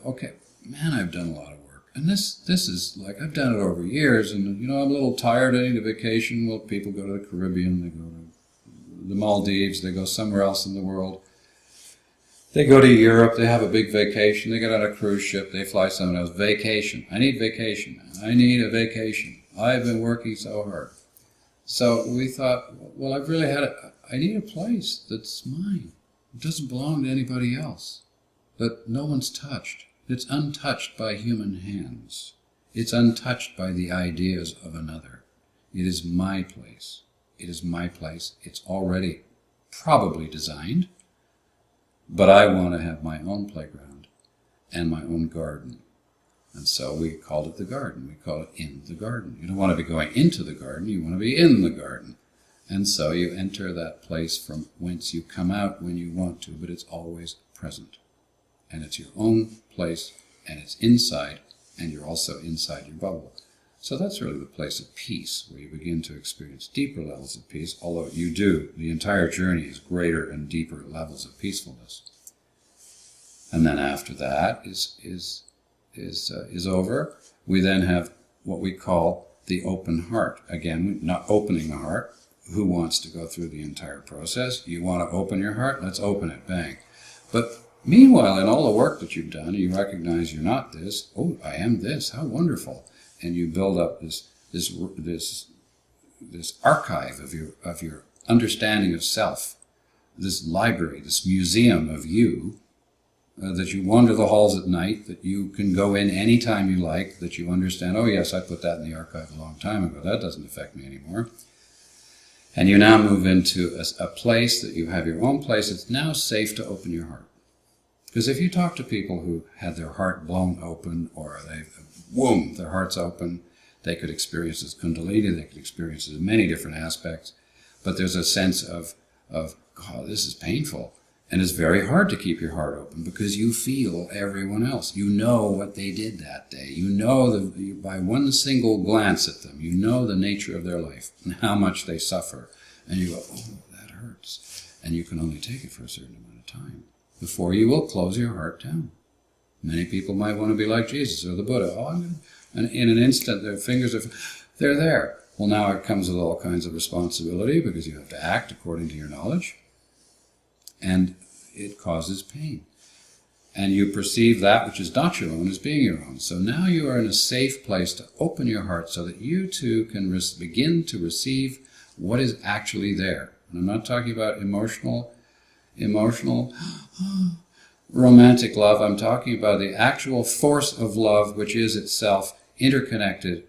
okay, man, I've done a lot of work. And this is like, I've done it over years, and I'm a little tired. I need a vacation. Well, people go to the Caribbean, they go to the Maldives, they go somewhere else in the world. They go to Europe, they have a big vacation, they get on a cruise ship, they fly someone else. Vacation. I need vacation. I need a vacation. I've been working so hard. So we thought, well, I need a place that's mine. It doesn't belong to anybody else. That no one's touched. It's untouched by human hands. It's untouched by the ideas of another. It is my place. It is my place. It's already probably designed, but I want to have my own playground and my own garden. And so we called it the garden. We call it in the garden. You don't want to be going into the garden. You want to be in the garden. And so you enter that place from whence you come out when you want to, but it's always present. And it's your own place, and it's inside, and you're also inside your bubble. So that's really the place of peace, where you begin to experience deeper levels of peace, although you do. The entire journey is greater and deeper levels of peacefulness. And then after that is over, we then have what we call the open heart. Again, not opening the heart. Who wants to go through the entire process? You want to open your heart? Let's open it. Bang. But meanwhile, in all the work that you've done, you recognize you're not this. Oh, I am this. How wonderful! And you build up this archive of your understanding of self, this library, this museum of you, that you wander the halls at night, that you can go in any time you like, that you understand, oh yes, I put that in the archive a long time ago. That doesn't affect me anymore. And you now move into a place that you have your own place. It's now safe to open your heart. Because if you talk to people who had their heart blown open, or their heart's open, they could experience this kundalini, they could experience it in many different aspects, but there's a sense of God, this is painful. And it's very hard to keep your heart open because you feel everyone else. You know what they did that day. You know by one single glance at them, you know the nature of their life and how much they suffer. And you go, oh, that hurts. And you can only take it for a certain amount of time before you will close your heart down. Many people might want to be like Jesus or the Buddha. And in an instant, their fingers they're there. Well, now it comes with all kinds of responsibility because you have to act according to your knowledge. And it causes pain. And you perceive that which is not your own as being your own. So now you are in a safe place to open your heart so that you too can begin to receive what is actually there. And I'm not talking about emotional, romantic love. I'm talking about the actual force of love, which is itself interconnected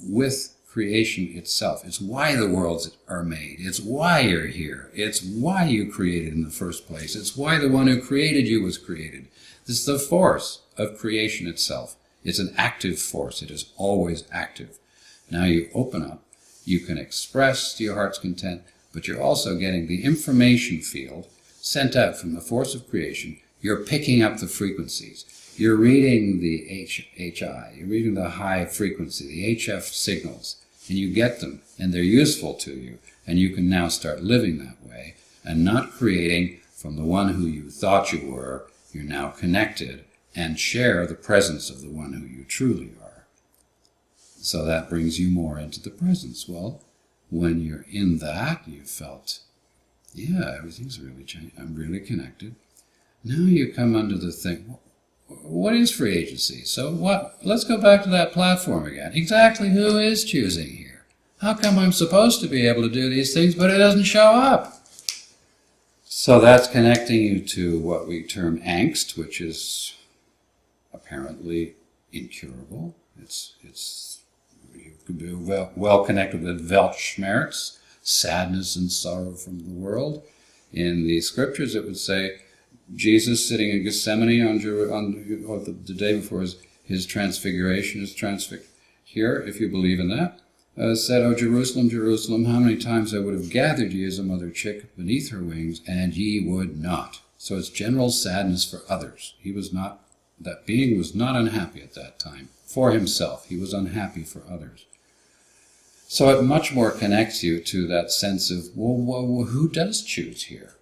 with creation itself. It's why the worlds are made. It's why you're here. It's why you created in the first place. It's why the one who created you was created. This is the force of creation itself. It's an active force. It is always active. Now you open up. You can express to your heart's content, but you're also getting the information field sent out from the force of creation. You're picking up the frequencies. You're reading the HI. You're reading the high frequency, the HF signals. And you get them, and they're useful to you, and you can now start living that way, and not creating from the one who you thought you were. You're now connected, and share the presence of the one who you truly are. So that brings you more into the presence. Well, when you're in that, you felt, yeah, everything's really changed. I'm really connected. Now you come under the thing, what is free agency? So what? Let's go back to that platform again. Exactly who is choosing here? How come I'm supposed to be able to do these things, but it doesn't show up? So that's connecting you to what we term angst, which is apparently incurable. You could be well connected with Weltschmerz, sadness and sorrow from the world. In the scriptures, it would say, Jesus sitting in Gethsemane on the day before his transfiguration, here, if you believe in that, said, "O Jerusalem, Jerusalem, how many times I would have gathered ye as a mother chick beneath her wings, and ye would not." So it's general sadness for others. That being was not unhappy at that time for himself. He was unhappy for others. So it much more connects you to that sense of, well, who does choose here?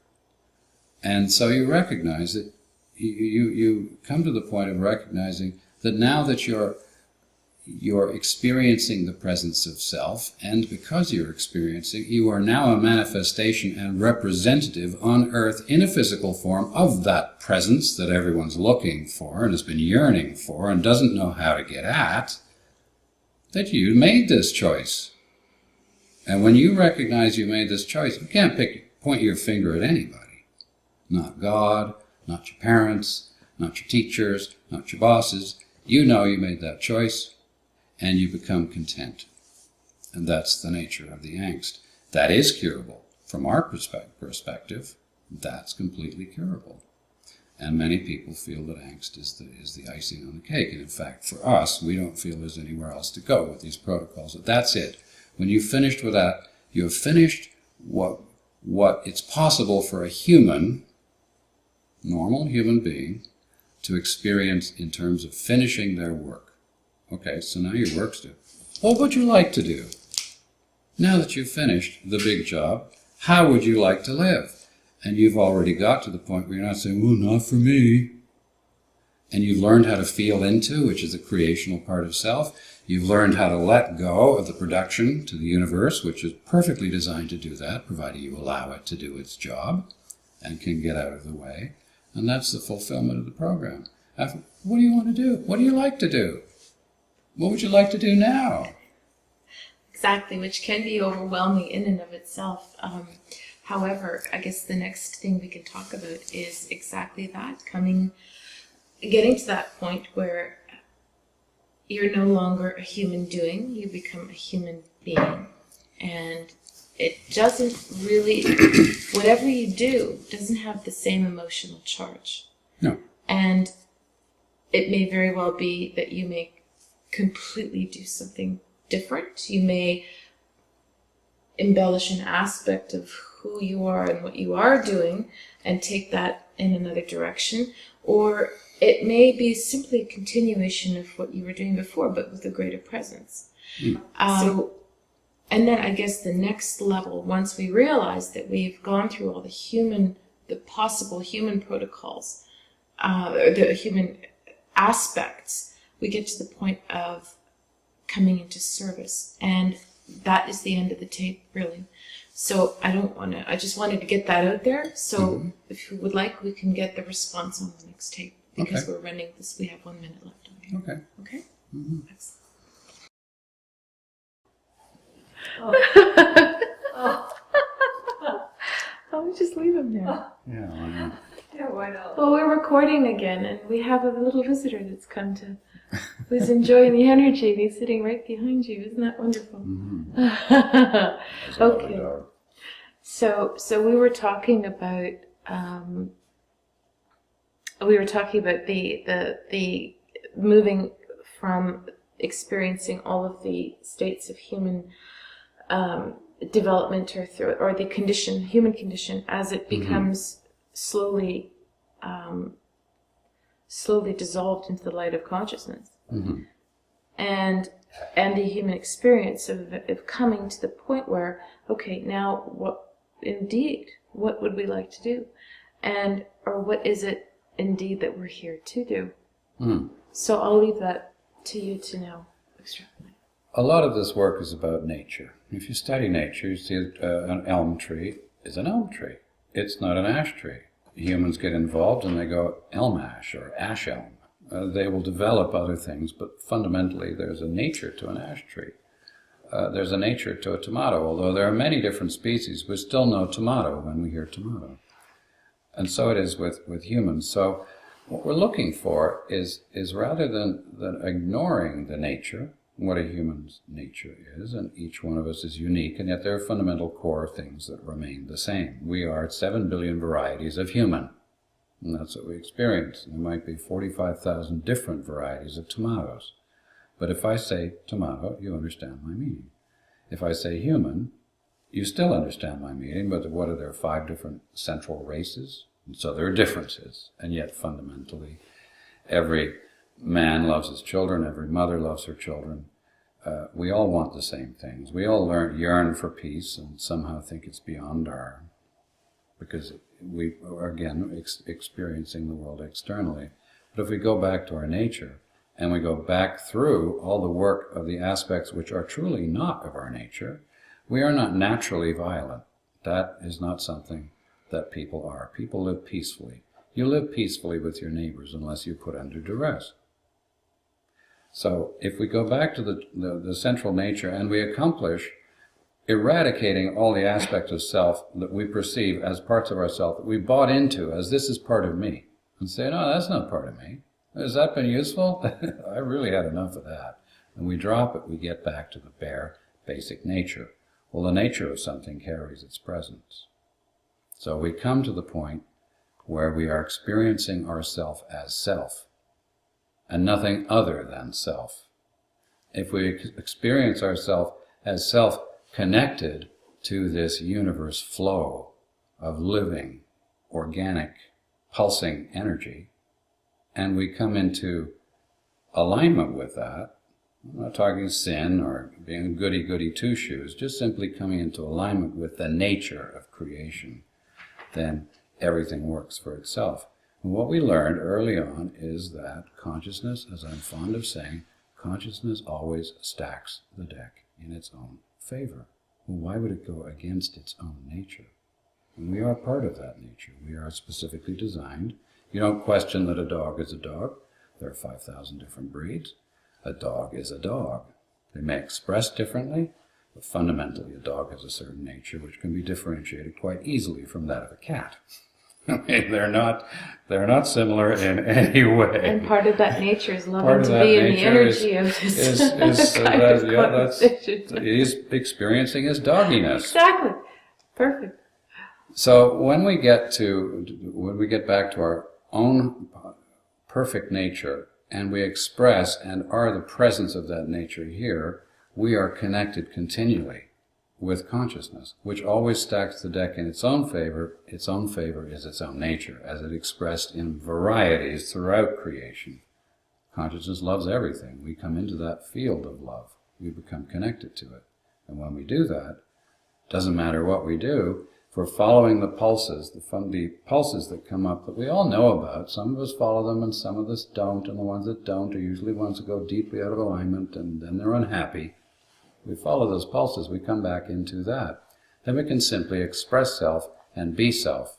And so you recognize that you come to the point of recognizing that now that you're experiencing the presence of self, and because you're experiencing, you are now a manifestation and representative on earth in a physical form of that presence that everyone's looking for and has been yearning for and doesn't know how to get at, that you made this choice. And when you recognize you made this choice, you can't point your finger at anybody. Not God, not your parents, not your teachers, not your bosses. You know you made that choice, and you become content. And that's the nature of the angst. That is curable. From our perspective, that's completely curable. And many people feel that angst is the icing on the cake. And in fact, for us, we don't feel there's anywhere else to go with these protocols. That's it. When you've finished with that, you have finished what it's possible for a human, normal human being, to experience in terms of finishing their work. Okay, so now your work's due. What would you like to do? Now that you've finished the big job, how would you like to live? And you've already got to the point where you're not saying, well, not for me. And you've learned how to feel into, which is the creational part of self. You've learned how to let go of the production to the universe, which is perfectly designed to do that, provided you allow it to do its job and can get out of the way. And that's the fulfillment of the program. What do you want to do? What do you like to do? What would you like to do now? Exactly, which can be overwhelming in and of itself. However, I guess the next thing we can talk about is exactly that, getting to that point where you're no longer a human doing, you become a human being. And it doesn't really, whatever you do, doesn't have the same emotional charge. No. And it may very well be that you may completely do something different. You may embellish an aspect of who you are and what you are doing and take that in another direction. Or it may be simply a continuation of what you were doing before, but with a greater presence. And then I guess the next level, once we realize that we've gone through all the possible human protocols, or the human aspects, we get to the point of coming into service. And that is the end of the tape, really. So I just wanted to get that out there. So if you would like, we can get the response on the next tape. Because we're running this, we have 1 minute left on here. Okay. Okay? Mm-hmm. Excellent. I'll just leave him there. Yeah, why not? Yeah, why not? Well, we're recording again, and we have a little visitor that's come to, who's enjoying the energy, and he's sitting right behind you. Isn't that wonderful? Mm-hmm. Okay. So we were talking about the moving from experiencing all of the states of human development or the human condition as it becomes slowly dissolved into the light of consciousness, and the human experience of coming to the point where, okay, now what would we like to do, or what is it indeed that we're here to do? So I'll leave that to you to now extrapolate. A lot of this work is about nature. If you study nature, you see an elm tree is an elm tree. It's not an ash tree. Humans get involved and they go elm ash or ash elm. They will develop other things, but fundamentally there's a nature to an ash tree. There's a nature to a tomato, although there are many different species. We still know tomato when we hear tomato. And so it is with humans. So what we're looking for is rather than ignoring the nature, what a human's nature is, and each one of us is unique, and yet there are fundamental core things that remain the same. We are 7 billion varieties of human, and that's what we experience. There might be 45,000 different varieties of tomatoes. But if I say tomato, you understand my meaning. If I say human, you still understand my meaning, but what are there, 5 different central races? And so there are differences, and yet fundamentally every man loves his children, every mother loves her children, we all want the same things. We all yearn for peace and somehow think it's beyond our, because we are, again, experiencing the world externally. But if we go back to our nature, and we go back through all the work of the aspects which are truly not of our nature, we are not naturally violent. That is not something that people are. People live peacefully. You live peacefully with your neighbors unless you put under duress. So if we go back to the central nature and we accomplish eradicating all the aspects of self that we perceive as parts of ourself, that we bought into as this is part of me, and say, no, that's not part of me. Has that been useful? I really had enough of that. And we drop it, we get back to the bare, basic nature. Well, the nature of something carries its presence. So we come to the point where we are experiencing ourself as self, and nothing other than self. If we experience ourself as self connected to this universe flow of living, organic, pulsing energy, and we come into alignment with that, I'm not talking sin or being a goody-goody two-shoes, just simply coming into alignment with the nature of creation, then everything works for itself. And what we learned early on is that consciousness, as I'm fond of saying, consciousness always stacks the deck in its own favor. Well, why would it go against its own nature? And we are part of that nature. We are specifically designed. You don't question that a dog is a dog. There are 5,000 different breeds. A dog is a dog. They may express differently, but fundamentally a dog has a certain nature which can be differentiated quite easily from that of a cat. I mean, they're not similar in any way. And part of that nature is loving to be in the energy of this kind of conversation. He's experiencing his dogginess. Exactly. Perfect. So when we get back to our own perfect nature, and we express and are the presence of that nature here, we are connected continually with consciousness, which always stacks the deck in its own favor. Its own favor is its own nature, as it expressed in varieties throughout creation. Consciousness loves everything. We come into that field of love. We become connected to it. And when we do that, doesn't matter what we do, if we're following the pulses, the pulses that come up that we all know about. Some of us follow them and some of us don't, and the ones that don't are usually ones that go deeply out of alignment and then they're unhappy. We follow those pulses, we come back into that. Then we can simply express self and be self.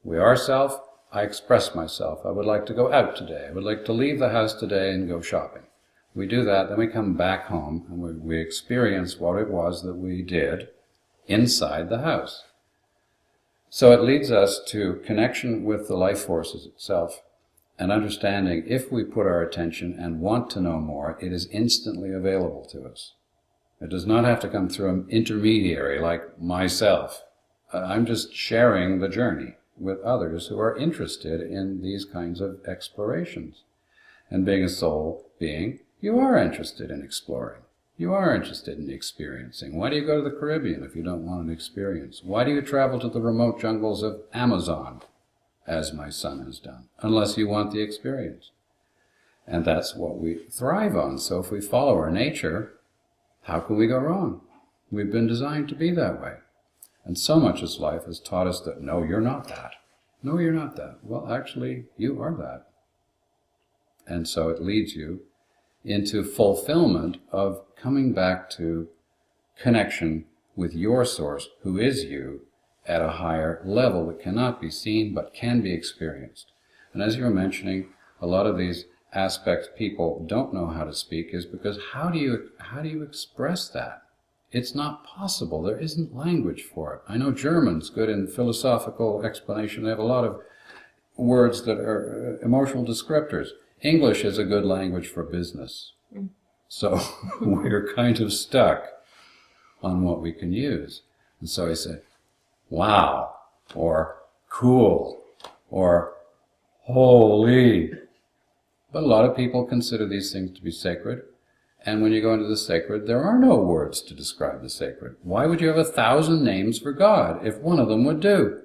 We are self, I express myself. I would like to go out today. I would like to leave the house today and go shopping. We do that, then we come back home and we experience what it was that we did inside the house. So it leads us to connection with the life forces itself and understanding if we put our attention and want to know more, it is instantly available to us. It does not have to come through an intermediary like myself. I'm just sharing the journey with others who are interested in these kinds of explorations. And being a soul being, you are interested in exploring. You are interested in experiencing. Why do you go to the Caribbean if you don't want an experience? Why do you travel to the remote jungles of Amazon, as my son has done, unless you want the experience? And that's what we thrive on. So if we follow our nature, how can we go wrong? We've been designed to be that way. And so much as life has taught us that, no, you're not that. No, you're not that. Well, actually, you are that. And so it leads you into fulfillment of coming back to connection with your source, who is you, at a higher level that cannot be seen but can be experienced. And as you were mentioning, a lot of these aspects people don't know how to speak is because how do you express that? It's not possible. There isn't language for it. I know German's good in philosophical explanation. They have a lot of words that are emotional descriptors. English is a good language for business. So we're kind of stuck on what we can use. And so I say, wow, or cool, or holy. But a lot of people consider these things to be sacred. And when you go into the sacred, there are no words to describe the sacred. Why would you have 1,000 names for God if one of them would do?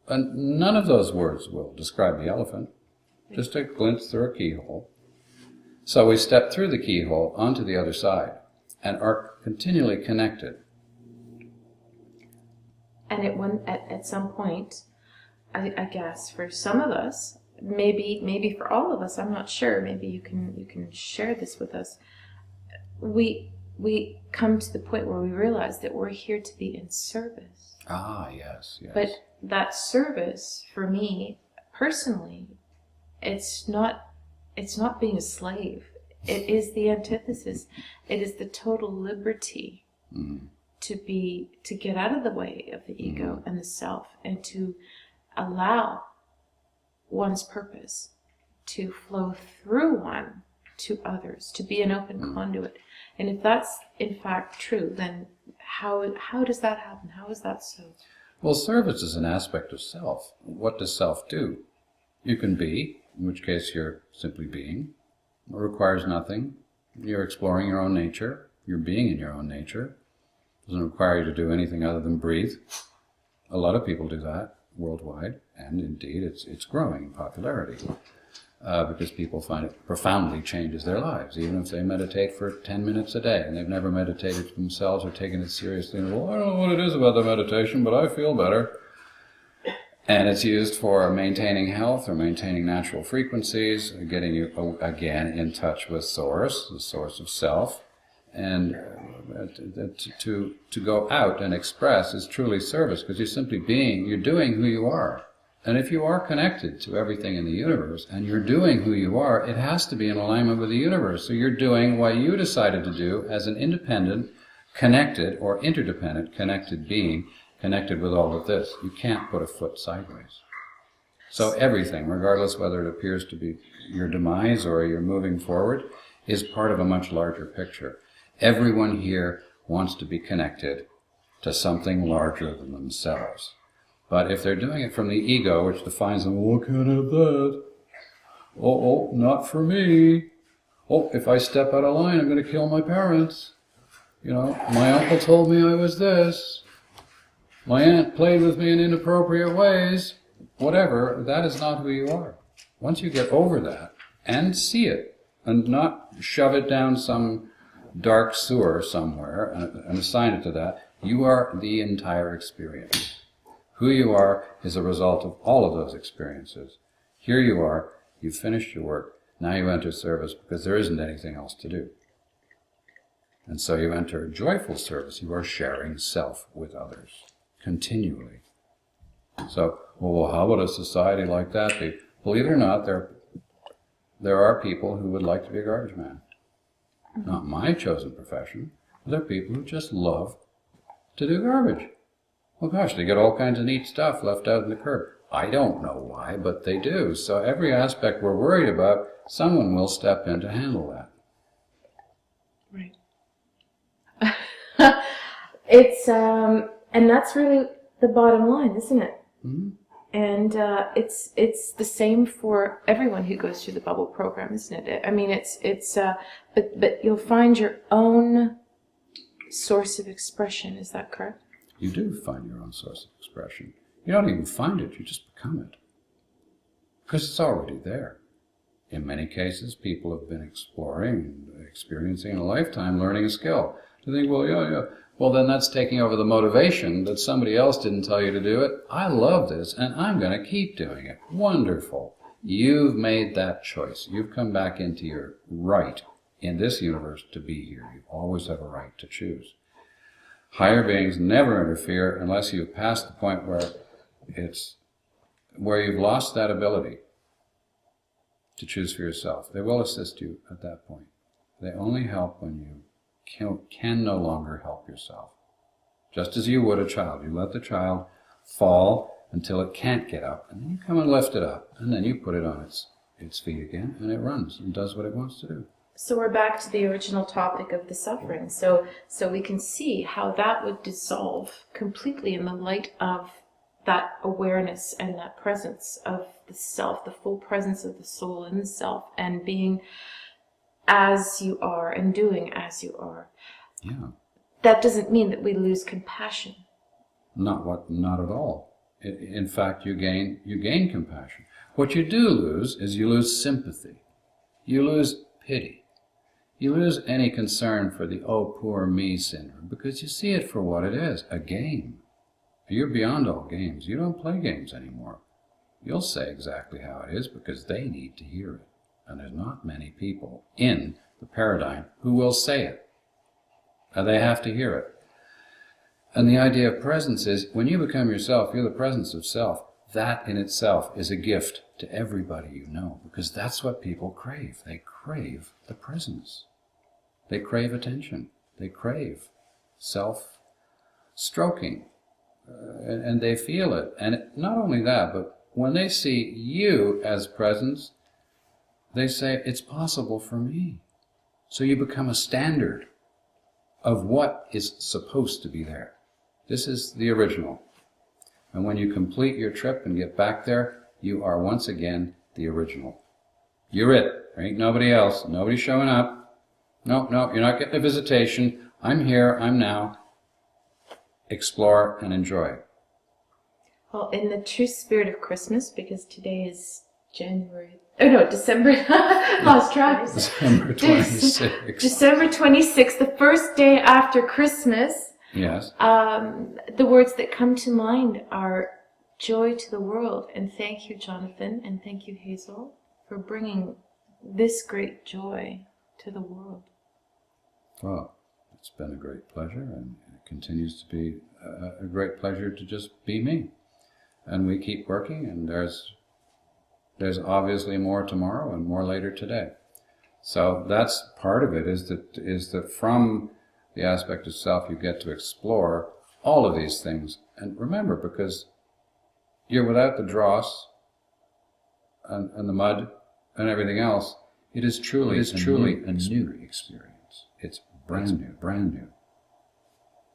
And none of those words will describe the elephant. Just a glimpse through a keyhole. So we step through the keyhole onto the other side and are continually connected. And at some point, I guess for some of us, maybe for all of us, I'm not sure. Maybe you can share this with us. We come to the point where we realize that we're here to be in service. Ah, yes, yes. But that service, for me personally, it's not being a slave. It is the antithesis. It is the total liberty to get out of the way of the ego and the self, and to allow one's purpose to flow through one to others, to be an open conduit. And if that's in fact true, then how does that happen? How is that so? Well, service is an aspect of self. What does self do? You can be, in which case you're simply being. It requires nothing. You're exploring your own nature. You're being in your own nature. It doesn't require you to do anything other than breathe. A lot of people do that worldwide, and indeed it's growing in popularity because people find it profoundly changes their lives, even if they meditate for 10 minutes a day and they've never meditated for themselves or taken it seriously. And, well, I don't know what it is about the meditation, but I feel better. And it's used for maintaining health or maintaining natural frequencies, getting you again in touch with Source, the source of self. And to go out and express is truly service, because you're simply being, you're doing who you are. And if you are connected to everything in the universe and you're doing who you are, it has to be in alignment with the universe. So you're doing what you decided to do as an independent, connected or interdependent, connected being, connected with all of this. You can't put a foot sideways. So everything, regardless whether it appears to be your demise or you're moving forward, is part of a much larger picture. Everyone here wants to be connected to something larger than themselves. But if they're doing it from the ego, which defines them, oh, I can't have that. Oh, not for me. Oh, if I step out of line, I'm going to kill my parents. You know, my uncle told me I was this. My aunt played with me in inappropriate ways. Whatever, that is not who you are. Once you get over that and see it, and not shove it down some dark sewer somewhere and assign it to that, you are the entire experience. Who you are is a result of all of those experiences. Here you are, you've finished your work, now you enter service because there isn't anything else to do. And so you enter a joyful service. You are sharing self with others, continually. So, well, how would a society like that be? Believe it or not, there are people who would like to be a garbage man. Not my chosen profession. There are people who just love to do garbage. Well, gosh, they get all kinds of neat stuff left out in the curb. I don't know why, but they do. So every aspect we're worried about, someone will step in to handle that. Right. It's and that's really the bottom line, isn't it? Mm-hmm. And it's the same for everyone who goes through the bubble program, isn't it? I mean, but you'll find your own source of expression. Is that correct? You do find your own source of expression. You don't even find it, you just become it. Because it's already there. In many cases, people have been exploring, experiencing in a lifetime, learning a skill. To think, well, yeah. Well, then that's taking over the motivation that somebody else didn't tell you to do it. I love this, and I'm going to keep doing it. Wonderful. You've made that choice. You've come back into your right in this universe to be here. You always have a right to choose. Higher beings never interfere unless you've passed the point where you've lost that ability to choose for yourself. They will assist you at that point. They only help when you can no longer help yourself. Just as you would a child. You let the child fall until it can't get up, and then you come and lift it up, and then you put it on its feet again, and it runs and does what it wants to do. So we're back to the original topic of the suffering. So we can see how that would dissolve completely in the light of that awareness and that presence of the self, the full presence of the soul in the self, and being as you are and doing as you are. Yeah. That doesn't mean that we lose compassion. Not at all. In fact, you gain compassion. What you do lose is you lose sympathy. You lose pity. You lose any concern for the "oh, poor me" syndrome, because you see it for what it is, a game. You're beyond all games. You don't play games anymore. You'll say exactly how it is because they need to hear it. And there's not many people in the paradigm who will say it. And they have to hear it. And the idea of presence is, when you become yourself, you're the presence of self. That in itself is a gift to everybody you know, because that's what people crave. They crave the presence. They crave attention. They crave self-stroking. And they feel it. And not only that, but when they see you as presence, they say, it's possible for me. So you become a standard of what is supposed to be there. This is the original. And when you complete your trip and get back there, you are once again the original. You're it. There ain't nobody else. Nobody's showing up. No, you're not getting a visitation. I'm here. I'm now. Explore and enjoy. Well, in the true spirit of Christmas, because today is December, lost track. December 26th. December 26th, the first day after Christmas. Yes. The words that come to mind are joy to the world. And thank you, Jonathan, and thank you, Hazel, for bringing this great joy to the world. Well, it's been a great pleasure, and it continues to be a great pleasure to just be me. And we keep working, and there's obviously more tomorrow and more later today. So that's part of it, is that from the aspect of self you get to explore all of these things. And remember, because you're without the dross and the mud and everything else, it is truly a new experience. It's brand new.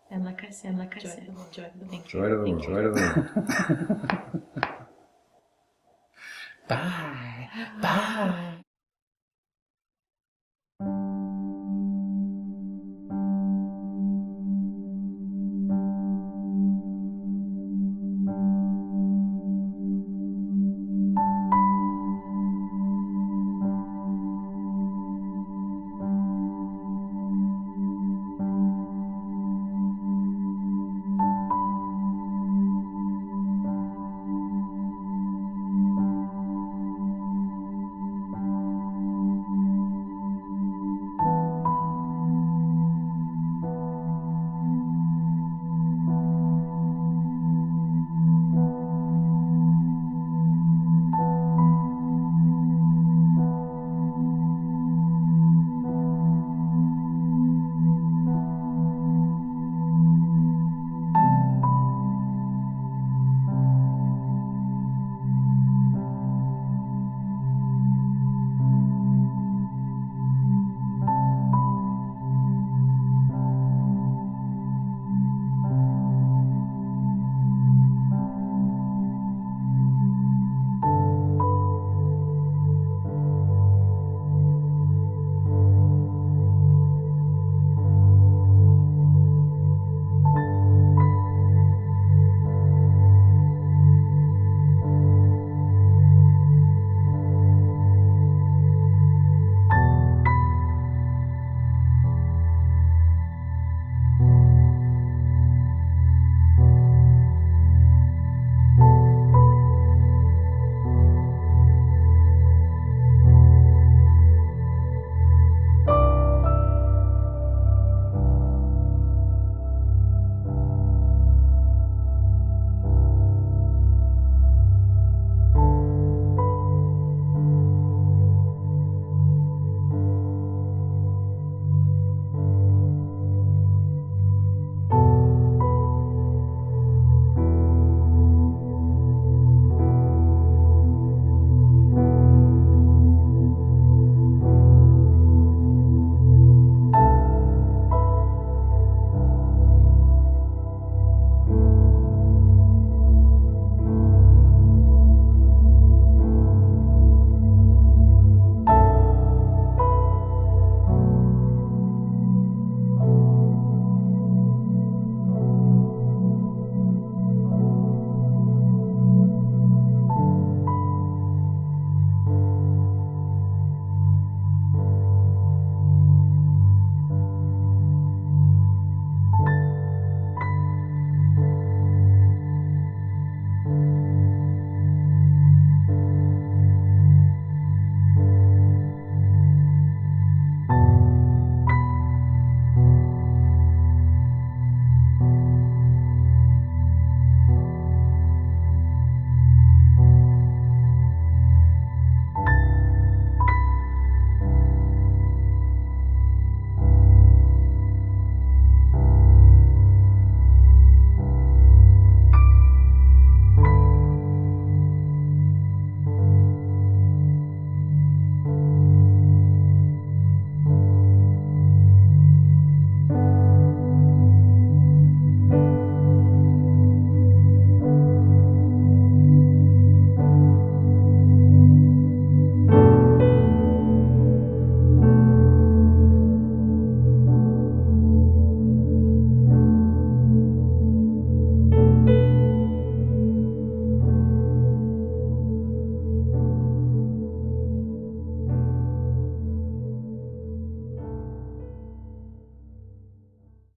And like I said, joy to the world. Joy to the world. Bye.